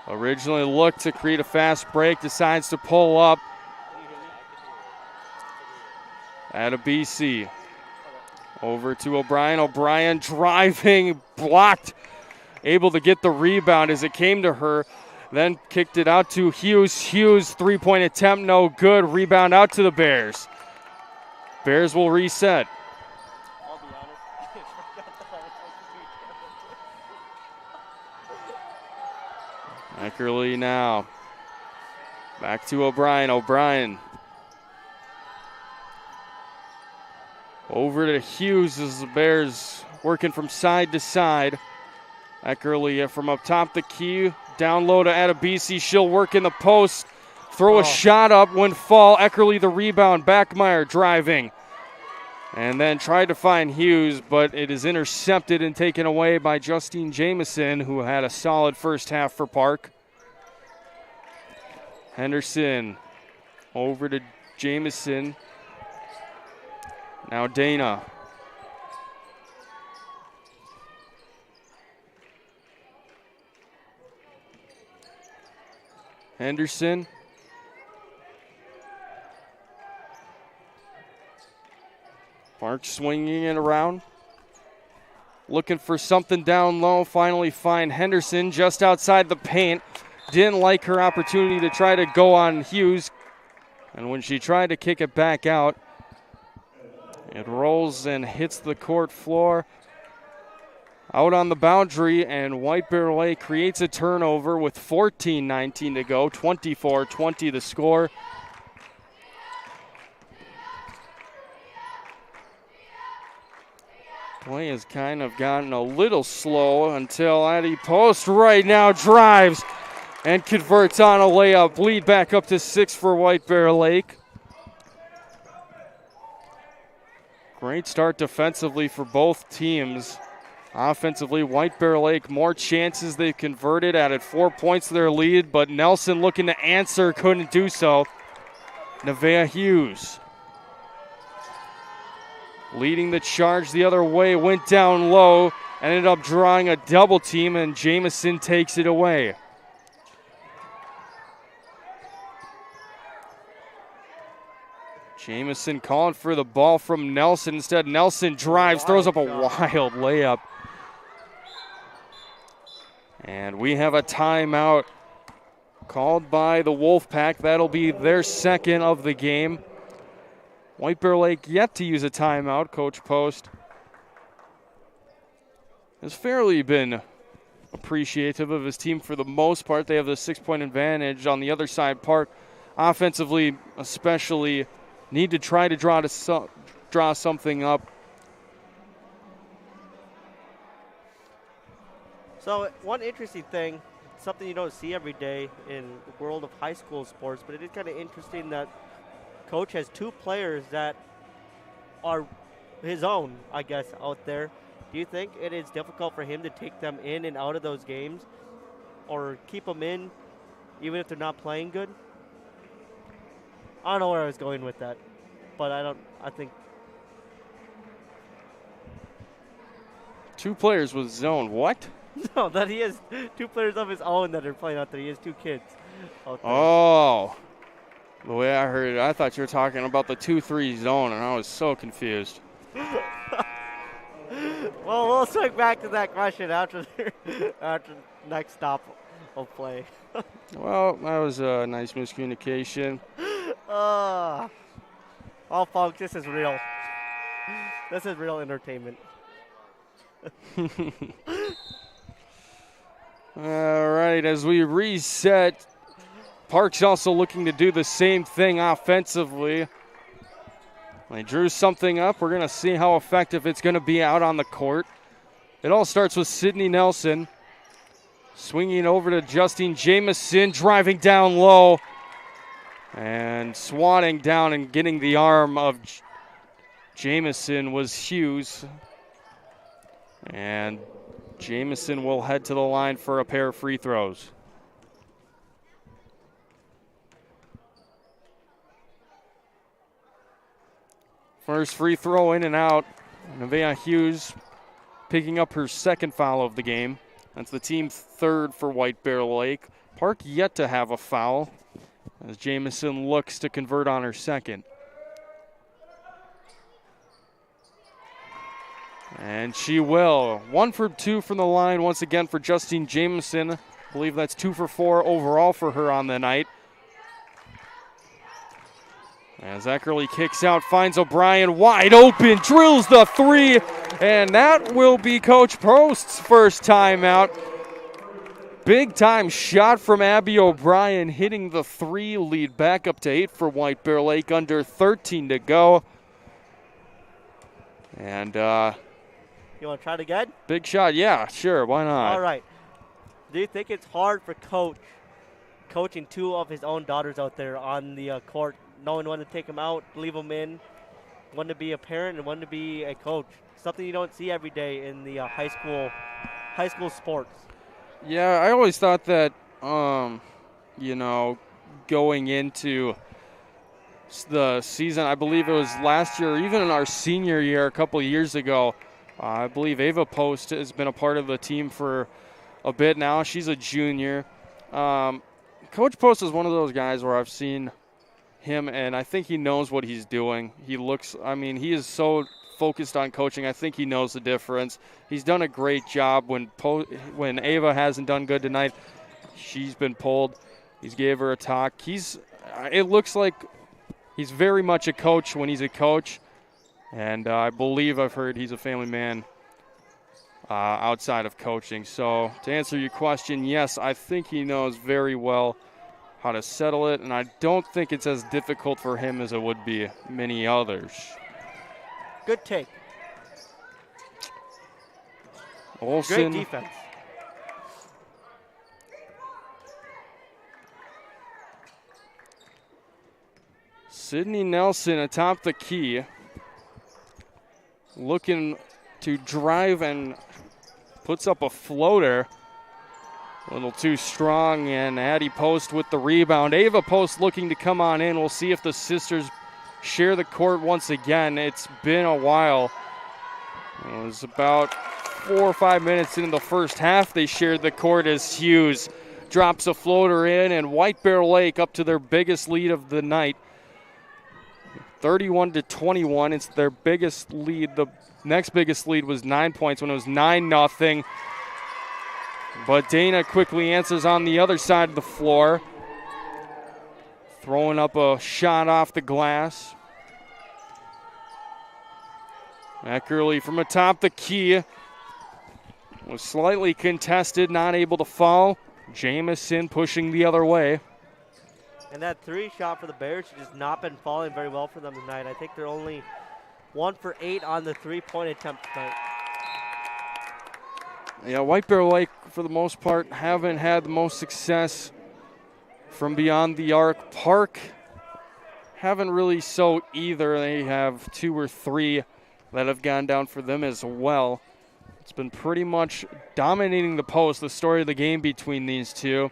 originally looked to create a fast break, decides to pull up. Adebisi over to O'Brien. O'Brien driving, blocked, able to get the rebound as it came to her. Then kicked it out to Hughes. Hughes, three-point attempt, no good. Rebound out to the Bears. Bears will reset.
I'll be honest.
Eckerly now. Back to O'Brien. O'Brien. Over to Hughes as the Bears working from side to side. Eckerly from up top the key. Down low to Adebisi. She'll work in the post. Throw a shot up, wouldn't fall. Eckerly the rebound. Backmeyer driving. And then tried to find Hughes, but it is intercepted and taken away by Justine Jamison, who had a solid first half for Park. Henderson over to Jamison. Now Dana. Henderson. Park swinging it around. Looking for something down low. Finally find Henderson just outside the paint. Didn't like her opportunity to try to go on Hughes. And when she tried to kick it back out, it rolls and hits the court floor. Out on the boundary, and White Bear Lake creates a turnover with 14:19 to go. 24-20 the score. Play has kind of gotten a little slow until Addie Post right now drives and converts on a layup. Lead back up to 6 for White Bear Lake. Great start defensively for both teams. Offensively, White Bear Lake, more chances they've converted, added 4 points to their lead, but Nelson looking to answer, couldn't do so. Nevaeh Hughes leading the charge the other way, went down low, ended up drawing a double team, and Jamison takes it away. Jamison calling for the ball from Nelson. Instead, Nelson drives, throws up a wild layup. And we have a timeout called by the Wolfpack. That'll be their second of the game. White Bear Lake yet to use a timeout. Coach Post has fairly been appreciative of his team for the most part. They have the 6-point advantage. On the other side, Park offensively especially need to try to draw something up.
So one interesting thing, something you don't see every day in the world of high school sports, but it is kind of interesting that Coach has 2 players that are his own, I guess, out there. Do you think it is difficult for him to take them in and out of those games or keep them in even if they're not playing good? I don't know where I was going with that, but I think
2 players with zone. What?
no, that he has 2 players of his own that are playing out there. He has 2 kids out there.
Oh, the way I heard it, I thought you were talking about the 2-3 zone, and I was so confused.
Well, we'll swing back to that question after next stop of play.
Well, that was a nice miscommunication.
Oh, folks, this is real. This is real entertainment.
All right, as we reset, Park's also looking to do the same thing offensively. They drew something up. We're going to see how effective it's going to be out on the court. It all starts with Sydney Nelson. Swinging over to Justine Jamison, driving down low. And swatting down and getting the arm of Jamison was Hughes. And Jamison will head to the line for a pair of free throws. First free throw in and out. Nevaeh Hughes picking up her second foul of the game. That's the team 3rd for White Bear Lake. Park yet to have a foul as Jamison looks to convert on her second. And she will. 1 for 2 from the line once again for Justine Jamison. I believe that's 2 for 4 overall for her on the night. As Eckerly kicks out, finds O'Brien wide open, drills the 3, and that will be Coach Post's first timeout. Big time shot from Abby O'Brien, hitting the 3, lead back up to 8 for White Bear Lake, under 13 to go. And
you want to try it again?
Big shot, yeah, sure, why not?
All right. Do you think it's hard for Coach coaching 2 of his own daughters out there on the court, knowing when to take them out, leave them in, when to be a parent and when to be a coach? Something you don't see every day in the high school sports.
Yeah, I always thought that, going into the season, I believe it was last year, or even in our senior year a couple of years ago, I believe Ava Post has been a part of the team for a bit now. She's a junior. Coach Post is one of those guys where I've seen him, and I think he knows what he's doing. He is so focused on coaching. I think he knows the difference. He's done a great job when Ava hasn't done good tonight. She's been pulled. He's gave her a talk. It looks like he's very much a coach when he's a coach, and I believe I've heard he's a family man outside of coaching. So to answer your question, yes, I think he knows very well how to settle it, and I don't think it's as difficult for him as it would be many others.
Good take.
Olsen.
Great defense.
Sydney Nelson atop the key, looking to drive and puts up a floater. A little too strong, and Addie Post with the rebound. Ava Post looking to come on in. We'll see if the sisters share the court once again. It's been a while. It was about 4 or 5 minutes into the first half they shared the court as Hughes drops a floater in, and White Bear Lake up to their biggest lead of the night. 31-21. It's their biggest lead. The next biggest lead was 9 points when it was 9-0. But Dana quickly answers on the other side of the floor, throwing up a shot off the glass. Eckerly from atop the key was slightly contested, not able to fall. Jamison pushing the other way.
And that 3 shot for the Bears has just not been falling very well for them tonight. I think they're only 1 for 8 on the 3-point attempt tonight.
Yeah, White Bear Lake, for the most part, haven't had the most success from beyond the arc. Park haven't really so either. They have 2 or 3 that have gone down for them as well. It's been pretty much dominating the post, the story of the game between these two.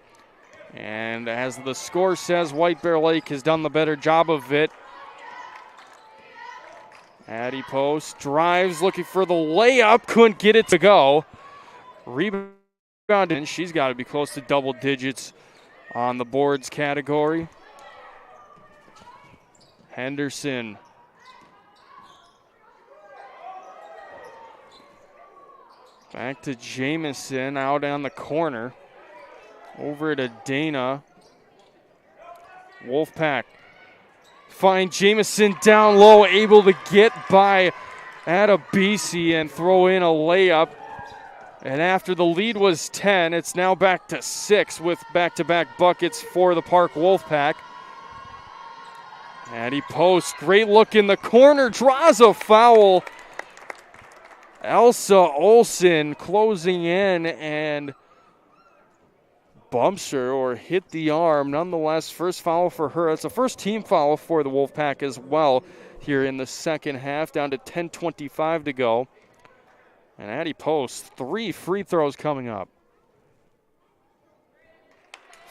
And as the score says, White Bear Lake has done the better job of it. Addie Post drives, looking for the layup, couldn't get it to go. Rebound, and she's got to be close to double digits on the boards category. Henderson. Back to Jamison out on the corner. Over to Dana. Wolfpack find Jamison down low, able to get by Adebisi and throw in a layup. And after the lead was 10, it's now back to 6 with back-to-back buckets for the Park Wolfpack. Addie Post, great look in the corner, draws a foul. Elsa Olsen closing in and bumps her or hit the arm. Nonetheless, first foul for her. It's the first team foul for the Wolfpack as well here in the second half, down to 10:25 to go. And Addie Post, 3 free throws coming up.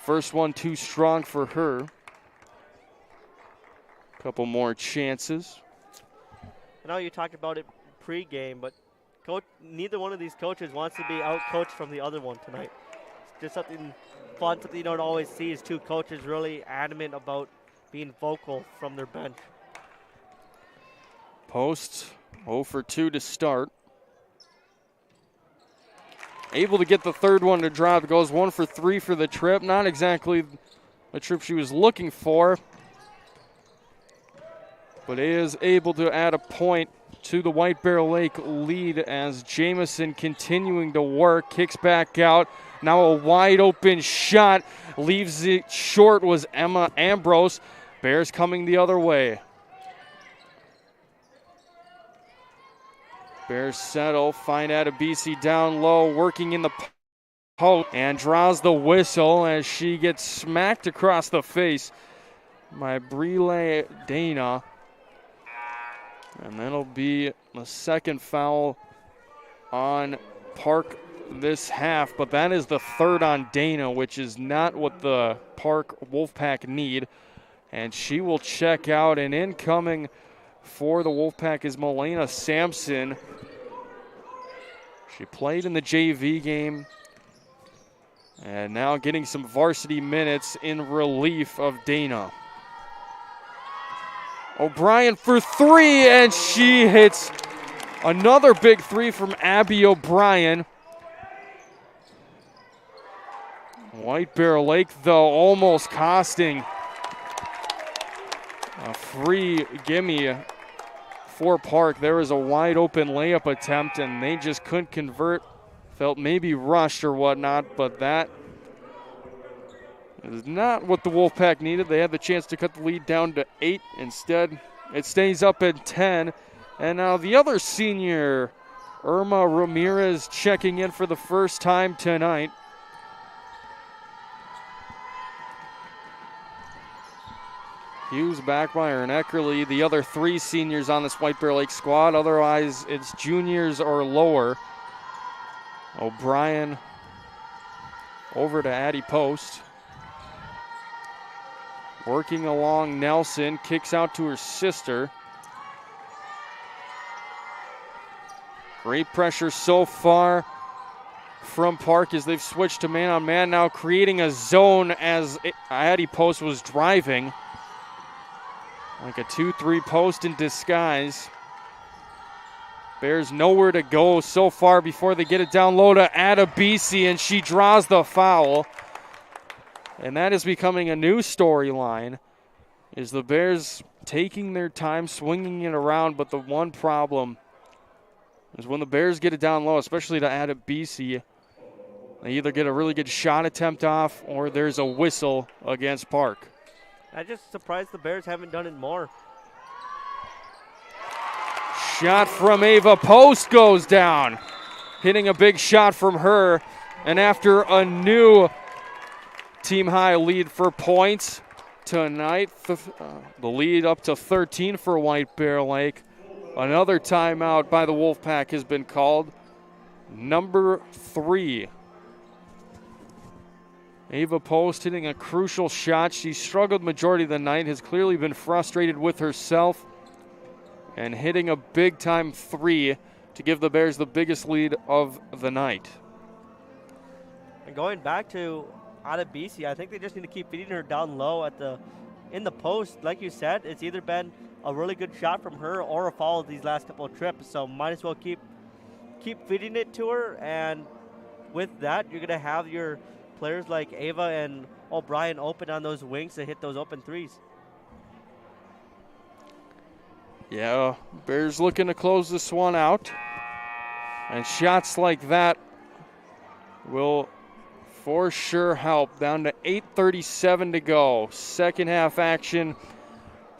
First one too strong for her. Couple more chances.
I know you talked about it pre-game, but neither one of these coaches wants to be out-coached from the other one tonight. It's just something fun, something you don't always see is 2 coaches really adamant about being vocal from their bench.
Post 0 for 2 to start. Able to get the third one to drop. Goes 1 for 3 for the trip. Not exactly the trip she was looking for, but is able to add a point to the White Bear Lake lead as Jamison continuing to work. Kicks back out. Now a wide open shot. Leaves it short was Emma Ambrose. Bears coming the other way. Bears settle, find Adebisi down low, working in the post, and draws the whistle as she gets smacked across the face by Brile Dana. And that'll be the second foul on Park this half, but that is the third on Dana, which is not what the Park Wolfpack need. And she will check out, and incoming for the Wolfpack is Milena Sampson. She played in the JV game And now getting some varsity minutes in relief of Dana. O'Brien for three, and she hits another big three from Abby O'Brien. White Bear Lake, though, almost costing a free gimme for Park. There was a wide open layup attempt, and they just couldn't convert. Felt maybe rushed or whatnot, but that is not what the Wolfpack needed. They had the chance to cut the lead down to 8. Instead, it stays up at 10. And now the other senior, Irma Ramirez, checking in for the first time tonight. Hughes, Backmeyer, and Eckerly, the other 3 seniors on this White Bear Lake squad. Otherwise, it's juniors or lower. O'Brien over to Addie Post. Working along Nelson, kicks out to her sister. Great pressure so far from Park as they've switched to man-on-man now, creating a zone as Addie Post was driving. Like a 2-3 post in disguise. Bears nowhere to go so far before they get it down low to Adebisi, and she draws the foul. And that is becoming a new storyline, is the Bears taking their time, swinging it around, but the one problem is when the Bears get it down low, especially to Adebisi, they either get a really good shot attempt off or there's a whistle against Park.
I'm just surprised the Bears haven't done it more.
Shot from Ava Post goes down. Hitting a big shot from her. And after a new team high lead for points tonight, the lead up to 13 for White Bear Lake. Another timeout by the Wolfpack has been called. Number 3. Ava Post hitting a crucial shot. She struggled majority of the night, has clearly been frustrated with herself, and hitting a big-time 3 to give the Bears the biggest lead of the night.
And going back to Adebisi, I think they just need to keep feeding her down low in the post. Like you said, it's either been a really good shot from her or a foul these last couple of trips, so might as well keep feeding it to her, and with that, you're going to have your players like Ava and O'Brien open on those wings to hit those open threes.
Yeah, Bears looking to close this one out. And shots like that will for sure help. Down to 8:37 to go. Second half action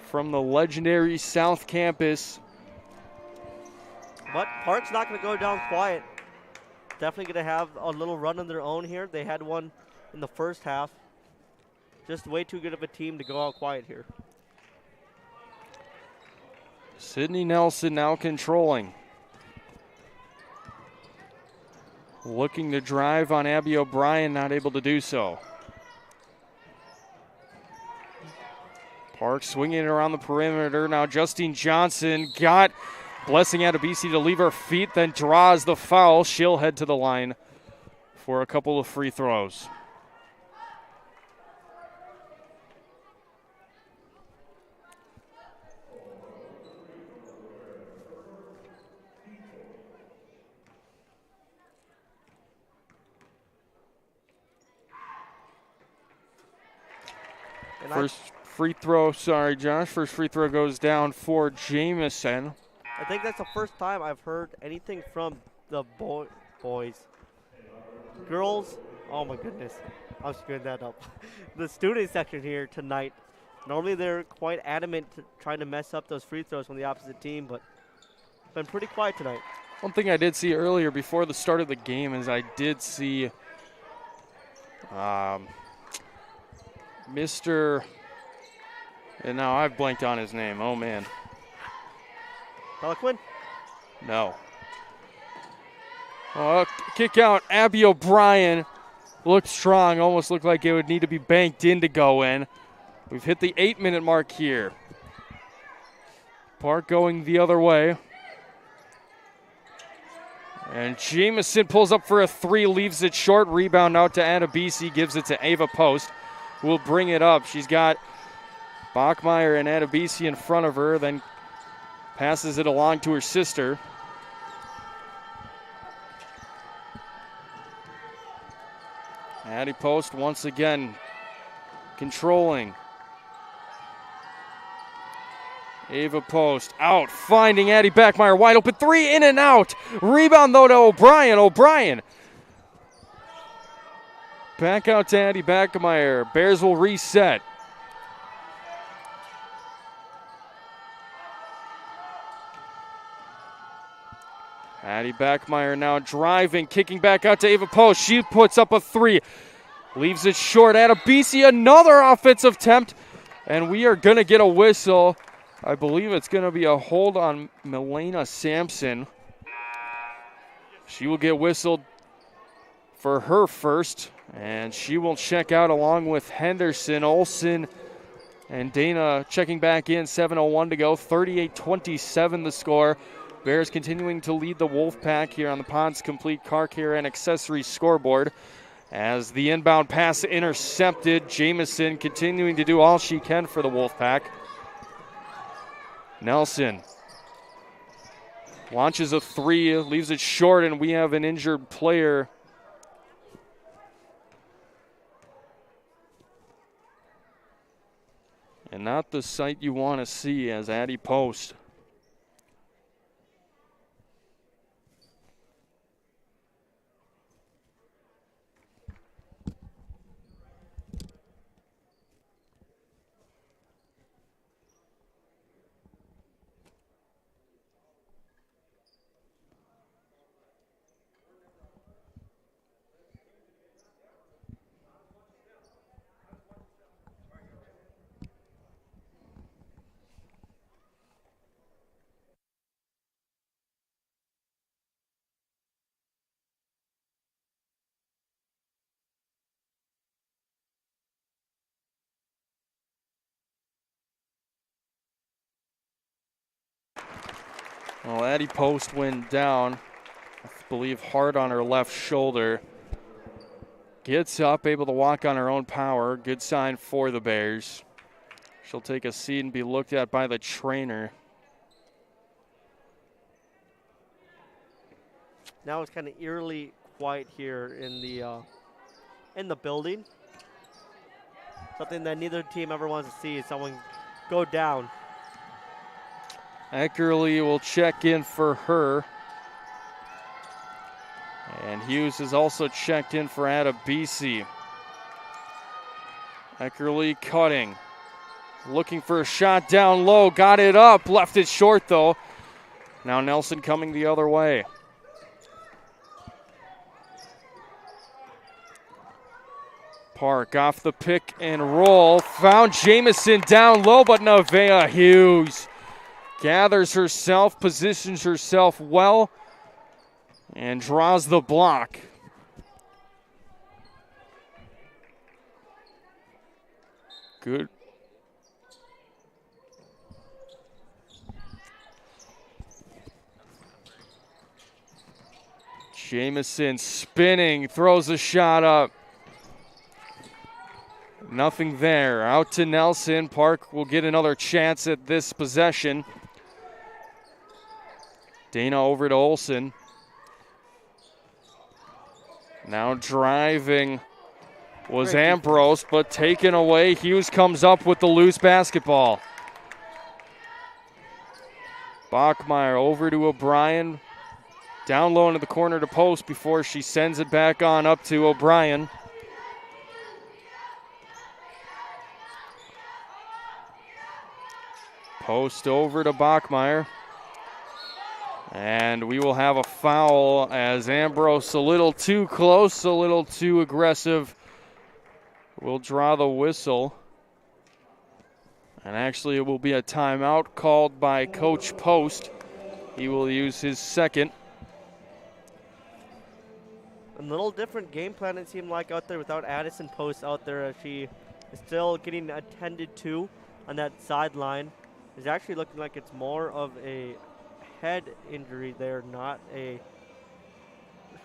from the legendary South Campus.
But Park's not going to go down quiet. Definitely going to have a little run on their own here. They had one in the first half. Just way too good of a team to go out quiet here.
Sydney Nelson now controlling. Looking to drive on Abby O'Brien, not able to do so. Park swinging it around the perimeter. Now Justine Johnson got Blessing Adebisi to leave her feet, then draws the foul. She'll head to the line for a couple of free throws. First free throw, sorry, Josh. First free throw goes down for Jamison.
I think that's the first time I've heard anything from the boys. Girls, oh my goodness. I was screwing that up. The student section here tonight. Normally they're quite adamant trying to mess up those free throws from the opposite team, but been pretty quiet tonight.
One thing I did see earlier before the start of the game is I did see Mr. And now I've blanked on his name. Oh, man.
Peliquin?
No. Kick out. Abby O'Brien looked strong. Almost looked like it would need to be banked in to go in. We've hit the 8-minute mark here. Park going the other way. And Jamison pulls up for a three, leaves it short. Rebound out to Adebisi, gives it to Ava Post. Will bring it up. She's got Bachmeyer and Adebisi in front of her, then passes it along to her sister. Addie Post once again controlling. Ava Post out, finding Addie Bachmeyer, wide open three, in and out. Rebound though to O'Brien. O'Brien back out to Addie Bachmeyer. Bears will reset. Addie Bachmeyer now driving, kicking back out to Ava Post. She puts up a three, leaves it short. Adebisi, another offensive attempt, and we are going to get a whistle. I believe it's going to be a hold on Milena Sampson. She will get whistled for her first, and she will check out along with Henderson. Olsen and Dana checking back in. 7:01 to go. 38-27 the score. Bears continuing to lead the Wolfpack here on the Ponds Complete Car Care and Accessories scoreboard. As the inbound pass intercepted, Jamison continuing to do all she can for the Wolfpack. Nelson launches a three, leaves it short, and we have an injured player. And not the sight you want to see as Addie Post. Well, Addie Post went down, I believe hard on her left shoulder. Gets up, able to walk on her own power. Good sign for the Bears. She'll take a seat and be looked at by the trainer.
Now it's kind of eerily quiet here in the building. Something that neither team ever wants to see is someone go down.
Eckerly will check in for her. And Hughes is also checked in for Adebisi. Eckerly cutting. Looking for a shot down low. Got it up. Left it short though. Now Nelson coming the other way. Park off the pick and roll. Found Jamison down low, but Nevaeh Hughes gathers herself, positions herself well, and draws the block. Good. Jamison spinning, throws a shot up. Nothing there. Out to Nelson. Park will get another chance at this possession. Dana over to Olsen. Now driving was Ambrose, but taken away. Hughes comes up with the loose basketball. Bachmeyer over to O'Brien. Down low into the corner to Post before she sends it back on up to O'Brien. Post over to Bachmeyer. And we will have a foul as Ambrose a little too close, a little too aggressive. We'll draw the whistle. And actually it will be a timeout called by Coach Post. He will use his second.
A little different game plan it seemed like out there without Addison Post out there. She is still getting attended to on that sideline. It's actually looking like it's more of a head injury there, not a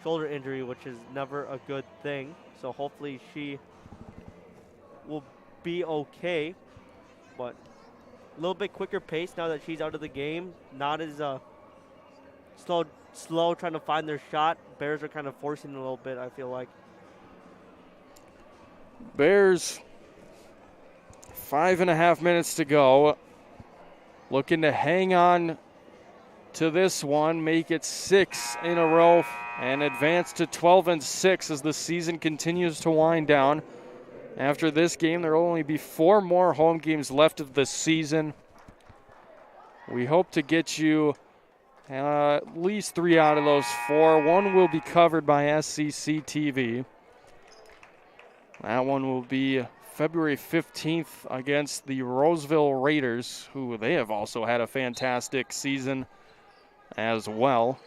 shoulder injury, which is never a good thing. So hopefully she will be okay. But a little bit quicker pace now that she's out of the game. Not as slow trying to find their shot. Bears are kind of forcing a little bit, I feel like.
Bears, 5.5 minutes to go. Looking to hang on to this one, make it 6 in a row, and advance to 12-6 as the season continues to wind down. After this game, there will only be 4 more home games left of the season. We hope to get you at least 3 out of those 4. One will be covered by SCC TV. That one will be February 15th against the Roseville Raiders, who they have also had a fantastic season as well.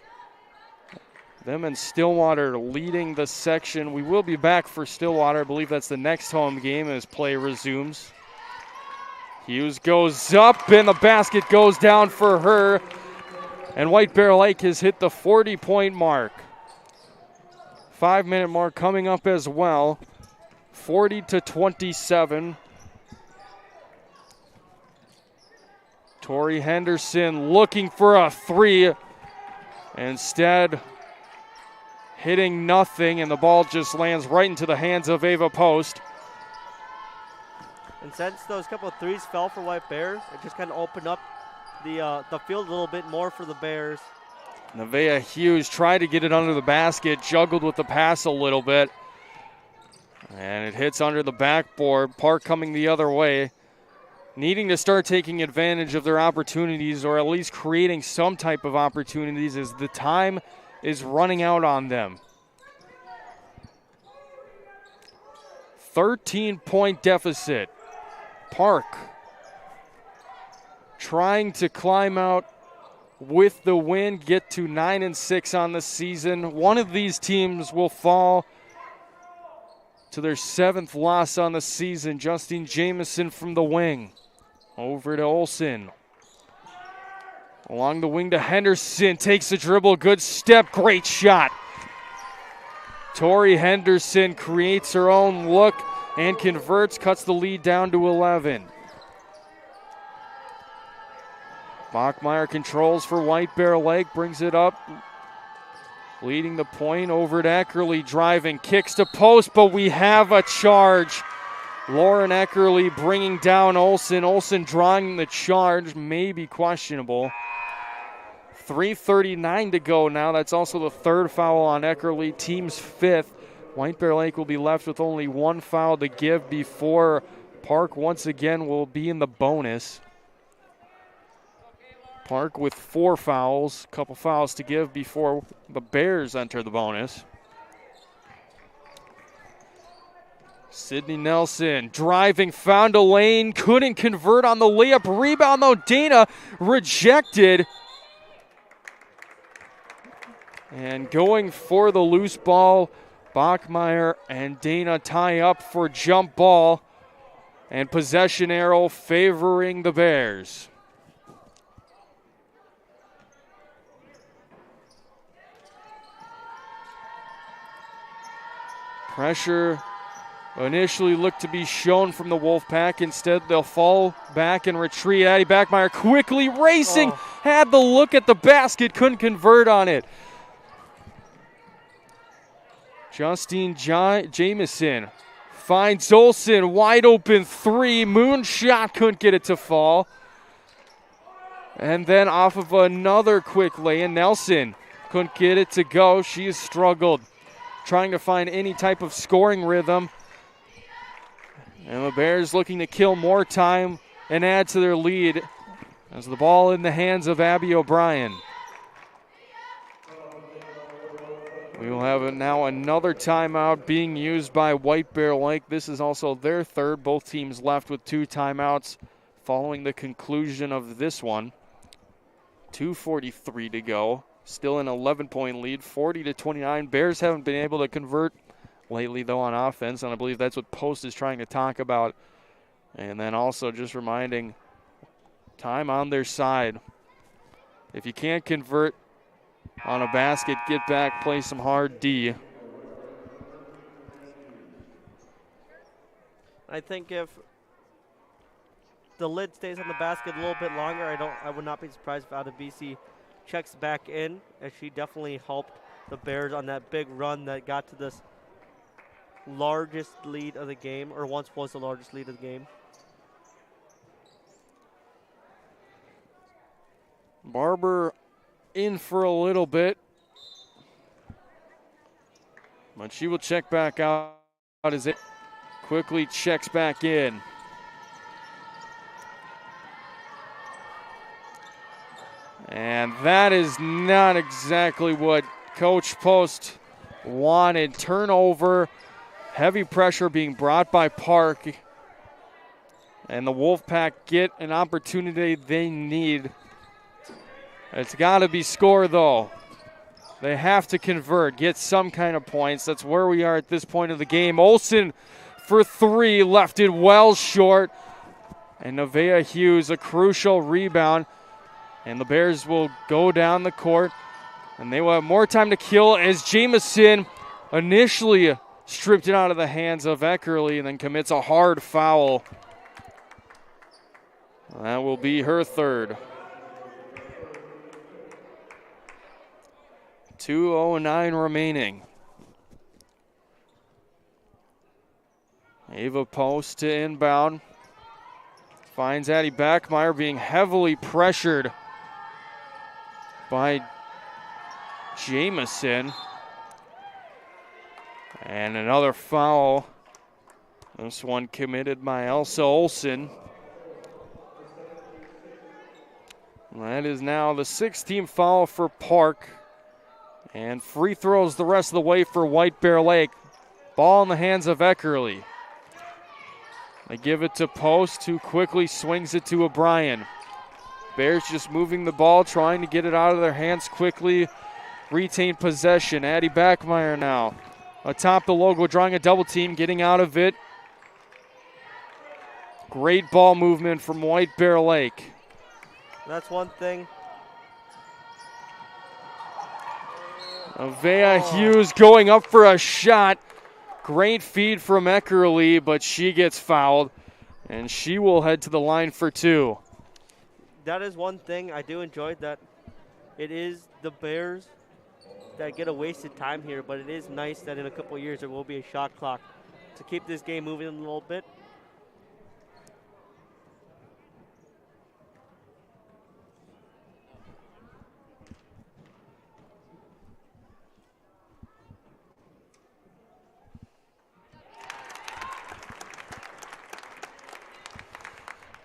Them and Stillwater leading the section. We will be back for Stillwater. I believe that's the next home game as play resumes. Hughes goes up and the basket goes down for her. And White Bear Lake has hit the 40-point mark. 5-minute mark coming up as well. 40-27. Tori Henderson looking for a 3. Instead, hitting nothing, and the ball just lands right into the hands of Ava Post.
And since those couple of 3s fell for White Bear, it just kind of opened up the field a little bit more for the Bears.
Nevaeh Hughes tried to get it under the basket, juggled with the pass a little bit. And it hits under the backboard. Park coming the other way, needing to start taking advantage of their opportunities, or at least creating some type of opportunities, as the time is running out on them. 13-point deficit. Park trying to climb out with the win, get to 9-6 on the season. One of these teams will fall to their 7th loss on the season. Justine Jamison from the wing. Over to Olsen. Along the wing to Henderson. Takes the dribble. Good step. Great shot. Tori Henderson creates her own look and converts. Cuts the lead down to 11. Bachmeyer controls for White Bear Lake. Brings it up. Leading the point over to Eckerly, driving, kicks to post, but we have a charge. Lauren Eckerly bringing down Olsen. Olsen drawing the charge, may be questionable. 3:39 to go now. That's also the 3rd foul on Eckerly, team's 5th. White Bear Lake will be left with only 1 foul to give before Park once again will be in the bonus. Park with 4 fouls, a couple fouls to give before the Bears enter the bonus. Sydney Nelson driving, found a lane, couldn't convert on the layup. Rebound though, Dana rejected. And going for the loose ball, Bachmeyer and Dana tie up for jump ball. And possession arrow favoring the Bears. Pressure initially looked to be shown from the Wolfpack. Instead, they'll fall back and retreat. Addie Bachmeyer quickly racing, had the look at the basket, couldn't convert on it. Justine Jamison finds Olsen, wide open 3, moonshot, couldn't get it to fall. And then off of another quick lay-in, Nelson couldn't get it to go. She has struggled trying to find any type of scoring rhythm. And the Bears looking to kill more time and add to their lead as the ball in the hands of Abby O'Brien. We will have now another timeout being used by White Bear Lake. This is also their 3rd. Both teams left with 2 timeouts following the conclusion of this one. 2:43 to go. Still an 11-point lead, 40-29. Bears haven't been able to convert lately, though, on offense, and I believe that's what Post is trying to talk about. And then also just reminding, time on their side. If you can't convert on a basket, get back, play some hard D.
I think if the lid stays on the basket a little bit longer, I would not be surprised if Adebisi checks back in, as she definitely helped the Bears on that big run that got to this largest lead of the game, or once was the largest lead of the game.
Barber in for a little bit, but she will check back out as it quickly checks back in. And that is not exactly what Coach Post wanted. Turnover, heavy pressure being brought by Park, and the Wolfpack get an opportunity they need. It's got to be score, though. They have to convert, get some kind of points. That's where we are at this point of the game. Olsen for three, left it well short. And Nevaeh Hughes, a crucial rebound. And the Bears will go down the court. And they will have more time to kill as Jamison initially stripped it out of the hands of Eckerly and then commits a hard foul. That will be her third. 2:09 remaining. Ava Post to inbound. Finds Addie Backmeyer being heavily pressured by Jamison. And another foul. This one committed by Elsa Olsen. That is now the 6th-team foul for Park. And free throws the rest of the way for White Bear Lake. Ball in the hands of Eckerly. They give it to Post, who quickly swings it to O'Brien. Bears just moving the ball, trying to get it out of their hands quickly. Retain possession. Addie Backmeyer now atop the logo, drawing a double team, getting out of it. Great ball movement from White Bear Lake.
That's one thing.
Nevaeh Hughes going up for a shot. Great feed from Eckerly, but she gets fouled, and she will head to the line for two.
That is one thing I do enjoy, that it is the Bears that get a wasted time here, but it is nice that in a couple of years there will be a shot clock to keep this game moving a little bit.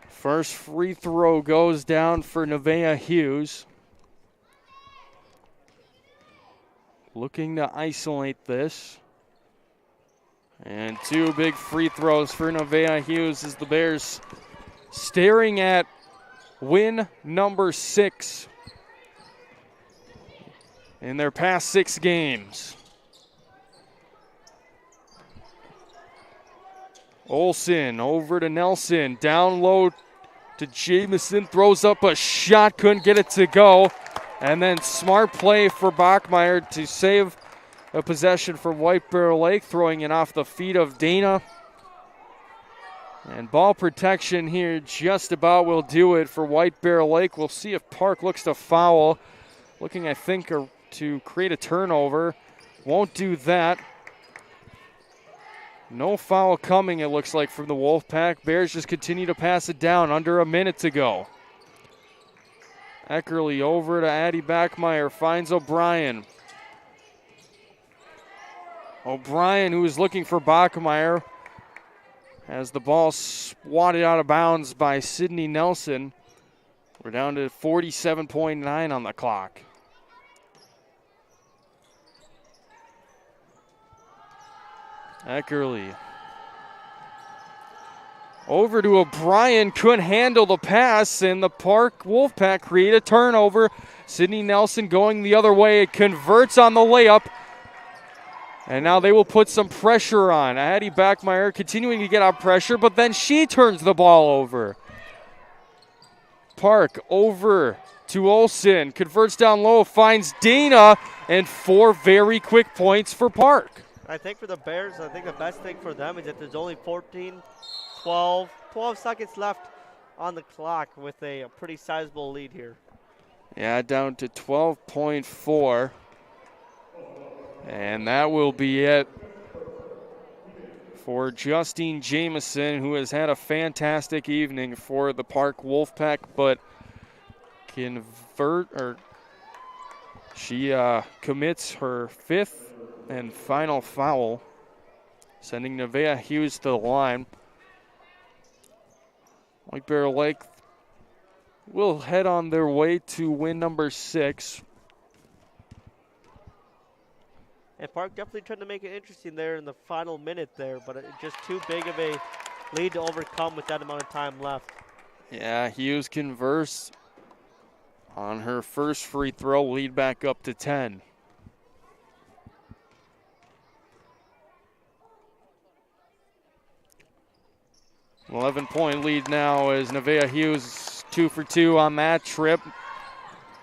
First free throw goes down for Nevaeh Hughes. Looking to isolate this. And two big free throws for Nevaeh Hughes as the Bears staring at win number 6 in their past 6 games. Olsen over to Nelson, down low to Jamison, throws up a shot, couldn't get it to go. And then smart play for Bachmeyer to save a possession for White Bear Lake, throwing it off the feet of Dana. And ball protection here just about will do it for White Bear Lake. We'll see if Park looks to foul. Looking, I think, to create a turnover. Won't do that. No foul coming, it looks like, from the Wolfpack. Bears just continue to pass it down. Under a minute to go. Eckerly over to Addie Backmeyer, finds O'Brien. O'Brien, who is looking for Bachmeyer, has the ball swatted out of bounds by Sydney Nelson. We're down to 47.9 on the clock. Eckerly over to O'Brien, couldn't handle the pass, and the Park Wolfpack create a turnover. Sydney Nelson going the other way, it converts on the layup, and now they will put some pressure on. Addie Backmeyer continuing to get out pressure, but then she turns the ball over. Park over to Olsen. Converts down low, finds Dana, and 4 very quick points for Park.
I think for the Bears, I think the best thing for them is that there's only 12 seconds left on the clock with a pretty sizable lead here.
Yeah, down to 12.4. And that will be it for Justine Jamison, who has had a fantastic evening for the Park Wolfpack, but she commits her 5th and final foul, sending Nevaeh Hughes to the line. White Bear Lake will head on their way to win number 6.
And Park definitely trying to make it interesting there in the final minute there, but it's just too big of a lead to overcome with that amount of time left.
Yeah, Hughes converts on her first free throw, lead back up to 10. An 11-point lead now as Nevaeh Hughes 2 for 2 on that trip.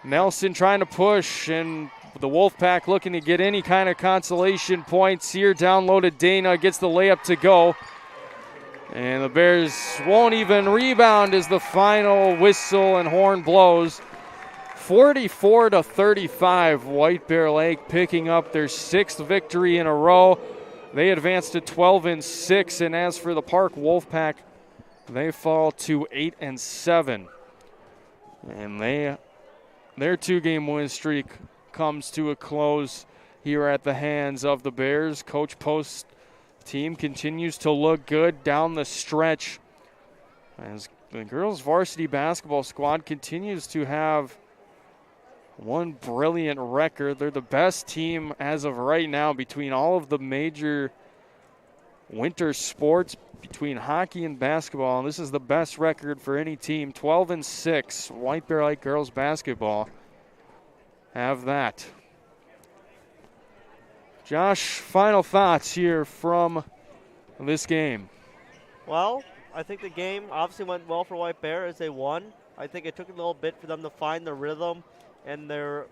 Nelson trying to push, and the Wolfpack looking to get any kind of consolation points here. Down low to Dana, gets the layup to go. And the Bears won't even rebound as the final whistle and horn blows. 44-35, White Bear Lake picking up their 6th victory in a row. They advance to 12-6, and as for the Park Wolfpack, they fall to 8-7. And their 2-game win streak comes to a close here at the hands of the Bears. Coach Post's team continues to look good down the stretch as the girls varsity basketball squad continues to have one brilliant record. They're the best team as of right now between all of the major winter sports, between hockey and basketball, and this is the best record for any team. 12-6, White Bear Lake girls basketball have that. Josh, final thoughts here from this game.
Well, I think the game obviously went well for White Bear as they won. I think it took a little bit for them to find the rhythm and their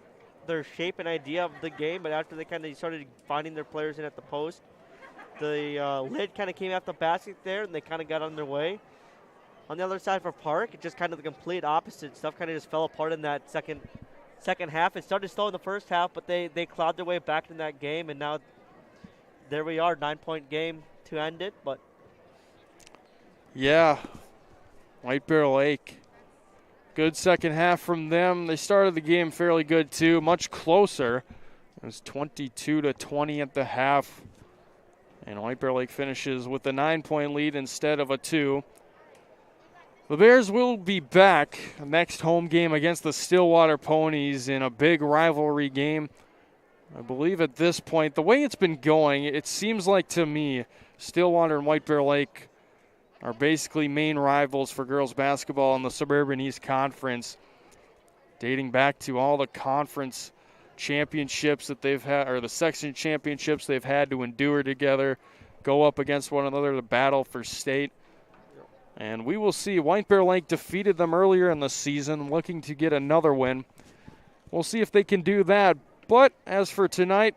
shape and idea of the game, but after they kind of started finding their players in at the post, the lid kind of came off the basket there, and they kind of got on their way. On the other side for Park, it just kind of the complete opposite. Stuff kind of just fell apart in that second half. It started slow in the first half, but they clawed their way back in that game, and now there we are, 9-point game to end it. But
yeah, White Bear Lake, good second half from them. They started the game fairly good too, much closer. It was 22-20 at the half. And White Bear Lake finishes with a 9-point lead instead of a 2. The Bears will be back next home game against the Stillwater Ponies in a big rivalry game. I believe at this point, the way it's been going, it seems like to me, Stillwater and White Bear Lake are basically main rivals for girls basketball in the Suburban East Conference, dating back to all the conference championships that they've had, or the section championships they've had to endure together, go up against one another to battle for state. And we will see. White Bear Lake defeated them earlier in the season, looking to get another win. We'll see if they can do that. But as for tonight,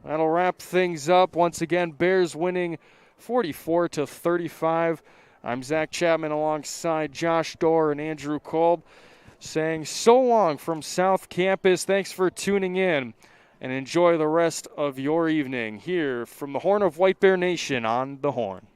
that'll wrap things up. Once again, Bears winning 44-35. I'm Zach Chapman alongside Josh Dorr and Andrew Kolb, saying so long from South Campus. Thanks for tuning in, and enjoy the rest of your evening here from the Horn of White Bear Nation on The Horn.